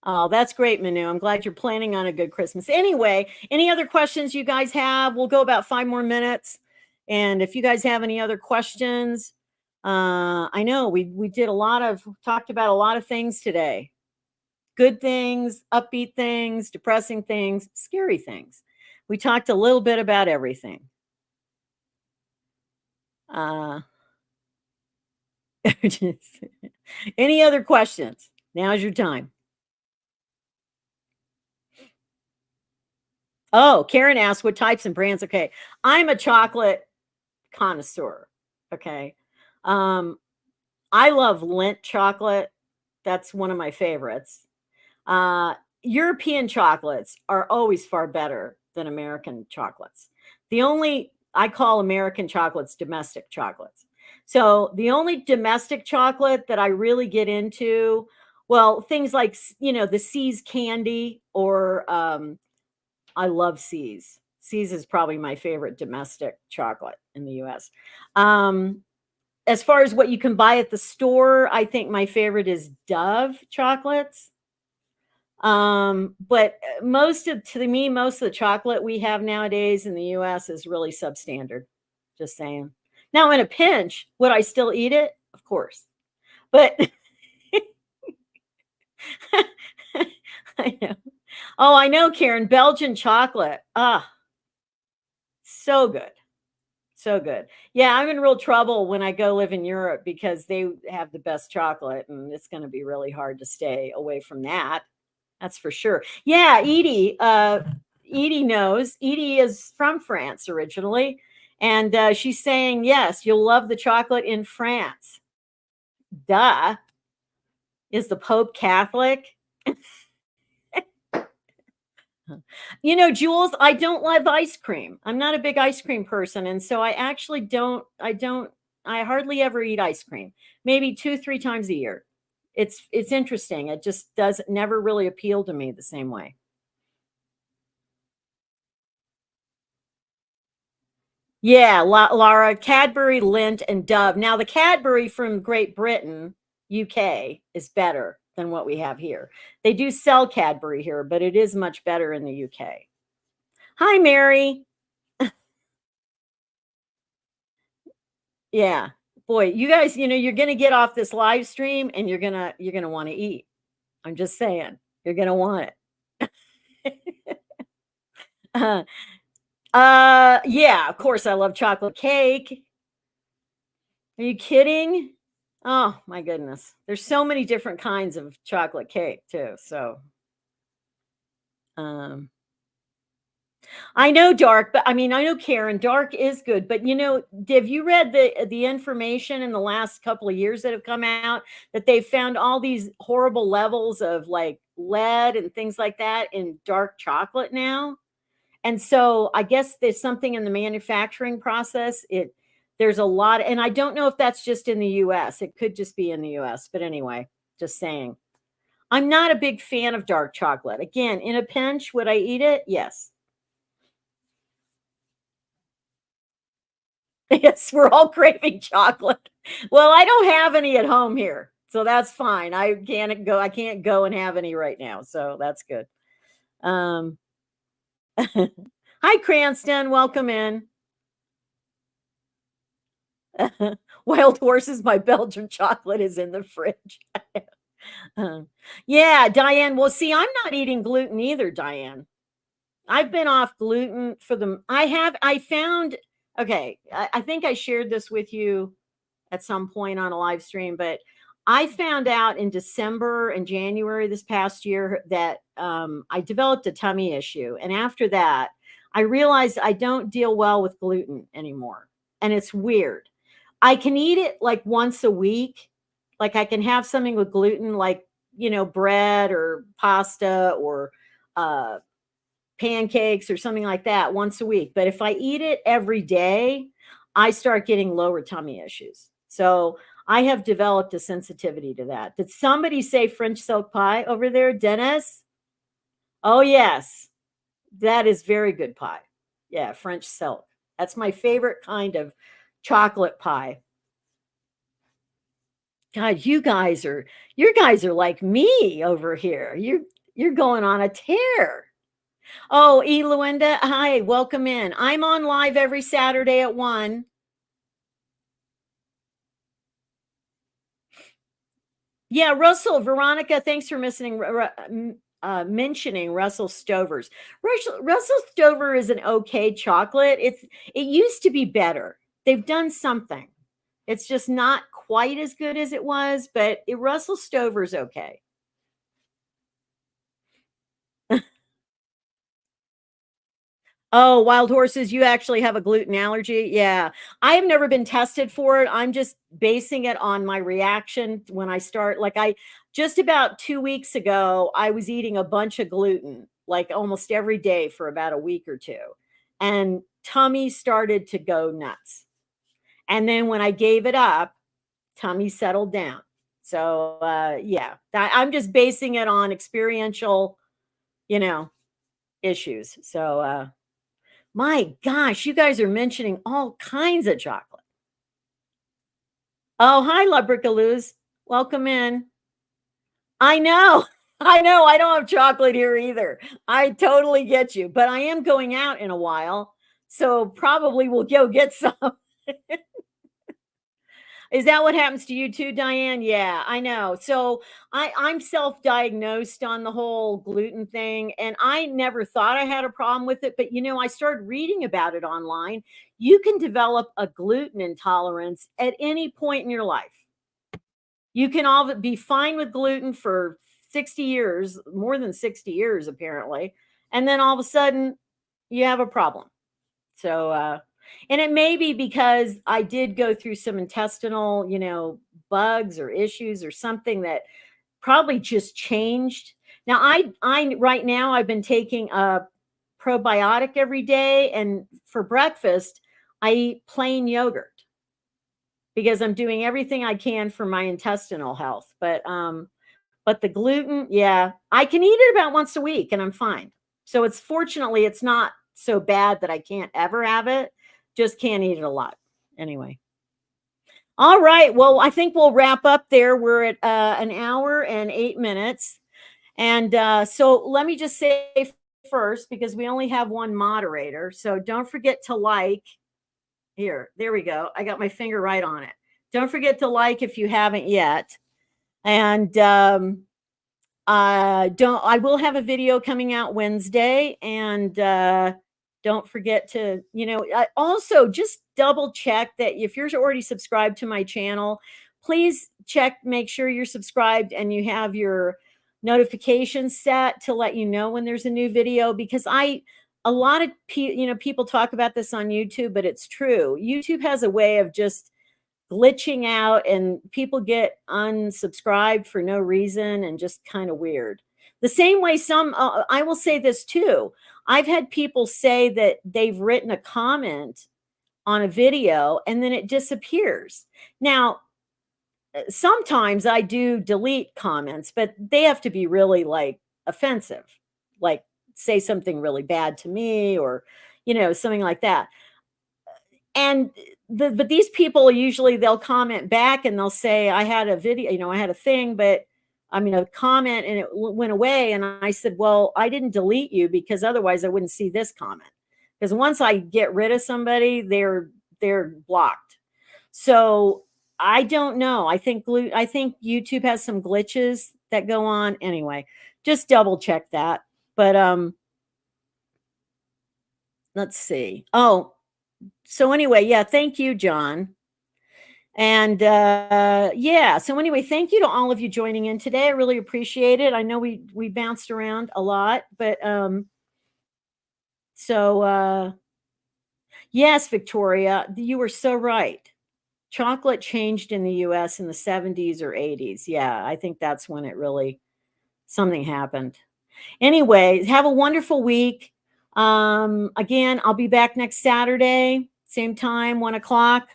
Oh, that's great, Manu. I'm glad you're planning on a good Christmas. Anyway, any other questions you guys have? We'll go about 5 more minutes. And if you guys have any other questions, I know we did talked about a lot of things today. Good things, upbeat things, depressing things, scary things. We talked a little bit about everything. Uh, any other questions? Now's your time. Oh, Karen asked what types and brands. Okay. I'm a chocolate connoisseur. Okay. Um, I love Lindt chocolate. That's one of my favorites. Uh, European chocolates are always far better than American chocolates. I call American chocolates domestic chocolates. So the only domestic chocolate that I really get into, well, things like, the C's candy or I love C's. C's is probably my favorite domestic chocolate in the US. Um, as far as what you can buy at the store, I think my favorite is Dove chocolates. But to me, most of the chocolate we have nowadays in the US is really substandard. Just saying. Now, in a pinch, would I still eat it? Of course. But I know. Oh, I know, Karen. Belgian chocolate. Ah, so good. So good. Yeah, I'm in real trouble when I go live in Europe because they have the best chocolate, and it's going to be really hard to stay away from that. That's for sure. Yeah, Edie. Edie knows. Edie is from France originally, and she's saying yes, you'll love the chocolate in France. Duh. Is the Pope Catholic? Jules, I don't love ice cream. I'm not a big ice cream person. And so I actually I hardly ever eat ice cream, maybe 2, 3 times a year. It's interesting. It just does never really appeal to me the same way. Yeah, Laura, Cadbury, Lindt, and Dove. Now, the Cadbury from Great Britain, UK, is better than what we have here. They do sell Cadbury here, but it is much better in the UK. Hi, Mary. Yeah. Boy, you guys, you're gonna get off this live stream and you're gonna want to eat. I'm just saying, you're gonna want it. uh, yeah, of course I love chocolate cake. Are you kidding? Oh my goodness. There's so many different kinds of chocolate cake too. So um I know dark, but I mean, I know Karen, dark is good, but have you read the information in the last couple of years that have come out that they've found all these horrible levels of like lead and things like that in dark chocolate now? And so I guess there's something in the manufacturing process. There's a lot, and I don't know if that's just in the US. It could just be in the US, but anyway, just saying. I'm not a big fan of dark chocolate. Again, in a pinch, would I eat it? Yes. Yes, we're all craving chocolate. Well, I don't have any at home here, so that's fine. I can't go and have any right now, so that's good. Um, Hi, Cranston. Welcome in. Wild horses, my Belgian chocolate is in the fridge. Uh, yeah, Diane. Well, see, I'm not eating gluten either, Diane. I've been off gluten for the I found okay, I think I shared this with you at some point on a live stream, but I found out in December and January this past year that I developed a tummy issue. And after that, I realized I don't deal well with gluten anymore. And it's weird. I can eat it like once a week. Like I can have something with gluten, like, bread or pasta or uh, pancakes or something like that once a week. But if I eat it every day, I start getting lower tummy issues. So I have developed a sensitivity to that. Did somebody say French silk pie over there, Dennis? Oh, yes. That is very good pie. Yeah, French silk. That's my favorite kind of chocolate pie. God, you guys are like me over here. You're going on a tear. Oh, E. Luenda, hi, welcome in. I'm on live every Saturday at 1. Yeah, Russell, Veronica, thanks for mentioning Russell Stover's. Russell Stover is an okay chocolate. It used to be better. They've done something. It's just not quite as good as it was, but Russell Stover's okay. Oh, wild horses, you actually have a gluten allergy? Yeah. I have never been tested for it. I'm just basing it on my reaction when I start. Like I just about 2 weeks ago, I was eating a bunch of gluten like almost every day for about a week or two. And tummy started to go nuts. And then when I gave it up, tummy settled down. So yeah, I'm just basing it on experiential, you know, issues. So my gosh, you guys are mentioning all kinds of chocolate. Oh, hi, Lubricaloos. Welcome in. I know. I know. I don't have chocolate here either. I totally get you, but I am going out in a while. So probably we'll go get some. Is that what happens to you too, Diane? Yeah, I know. So I'm self-diagnosed on the whole gluten thing, and I never thought I had a problem with it. But I started reading about it online. You can develop a gluten intolerance at any point in your life. You can all be fine with gluten for 60 years, more than 60 years, apparently. And then all of a sudden you have a problem. So, and it may be because I did go through some intestinal, bugs or issues or something that probably just changed. Now, right now I've been taking a probiotic every day, and for breakfast I eat plain yogurt because I'm doing everything I can for my intestinal health. But the gluten, yeah, I can eat it about once a week and I'm fine. So it's not so bad that I can't ever have it. Just can't eat it a lot. Anyway. All right. Well, I think we'll wrap up there. We're at an hour and 8 minutes. And so let me just say first, because we only have one moderator. So don't forget to like. Here, there we go. I got my finger right on it. Don't forget to like if you haven't yet. And I will have a video coming out Wednesday, and don't forget to, also just double check that if you're already subscribed to my channel, please make sure you're subscribed and you have your notifications set to let you know when there's a new video, because a lot of people talk about this on YouTube, but it's true. YouTube has a way of just glitching out and people get unsubscribed for no reason and just kind of weird. The same way I will say this too. I've had people say that they've written a comment on a video and then it disappears. Now, sometimes I do delete comments, but they have to be really like offensive, like say something really bad to me or, something like that. And but these people usually they'll comment back and they'll say, I had a video, I had a thing, but a comment and it went away. And I said, well, I didn't delete you because otherwise I wouldn't see this comment. Because once I get rid of somebody, they're blocked. So I don't know. I think YouTube has some glitches that go on. Anyway, just double check that. But let's see. Oh, so anyway, yeah, thank you, John. And yeah, so anyway, thank you to all of you joining in today. I really appreciate it. I know we bounced around a lot, but so yes, Victoria, you were so right. Chocolate changed in the US in the 70s or 80s. Yeah, I think that's when it really something happened. Anyway, have a wonderful week. Again, I'll be back next Saturday, same time, 1 o'clock,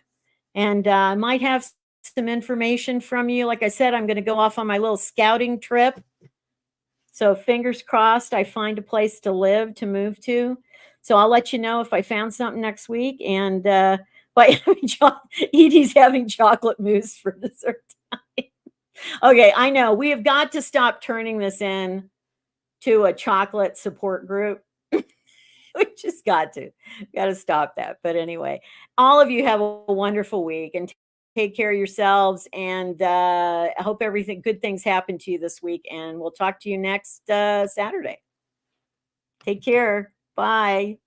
and I might have some information from you. Like I said, I'm going to go off on my little scouting trip. So fingers crossed I find a place to live, to move to. So I'll let you know if I found something next week. And but Edie's having chocolate mousse for dessert time. Okay, I know we have got to stop turning this in to a chocolate support group. We just got to stop that. But anyway, all of you have a wonderful week and take care of yourselves. And I hope everything good things happen to you this week. And we'll talk to you next Saturday. Take care. Bye.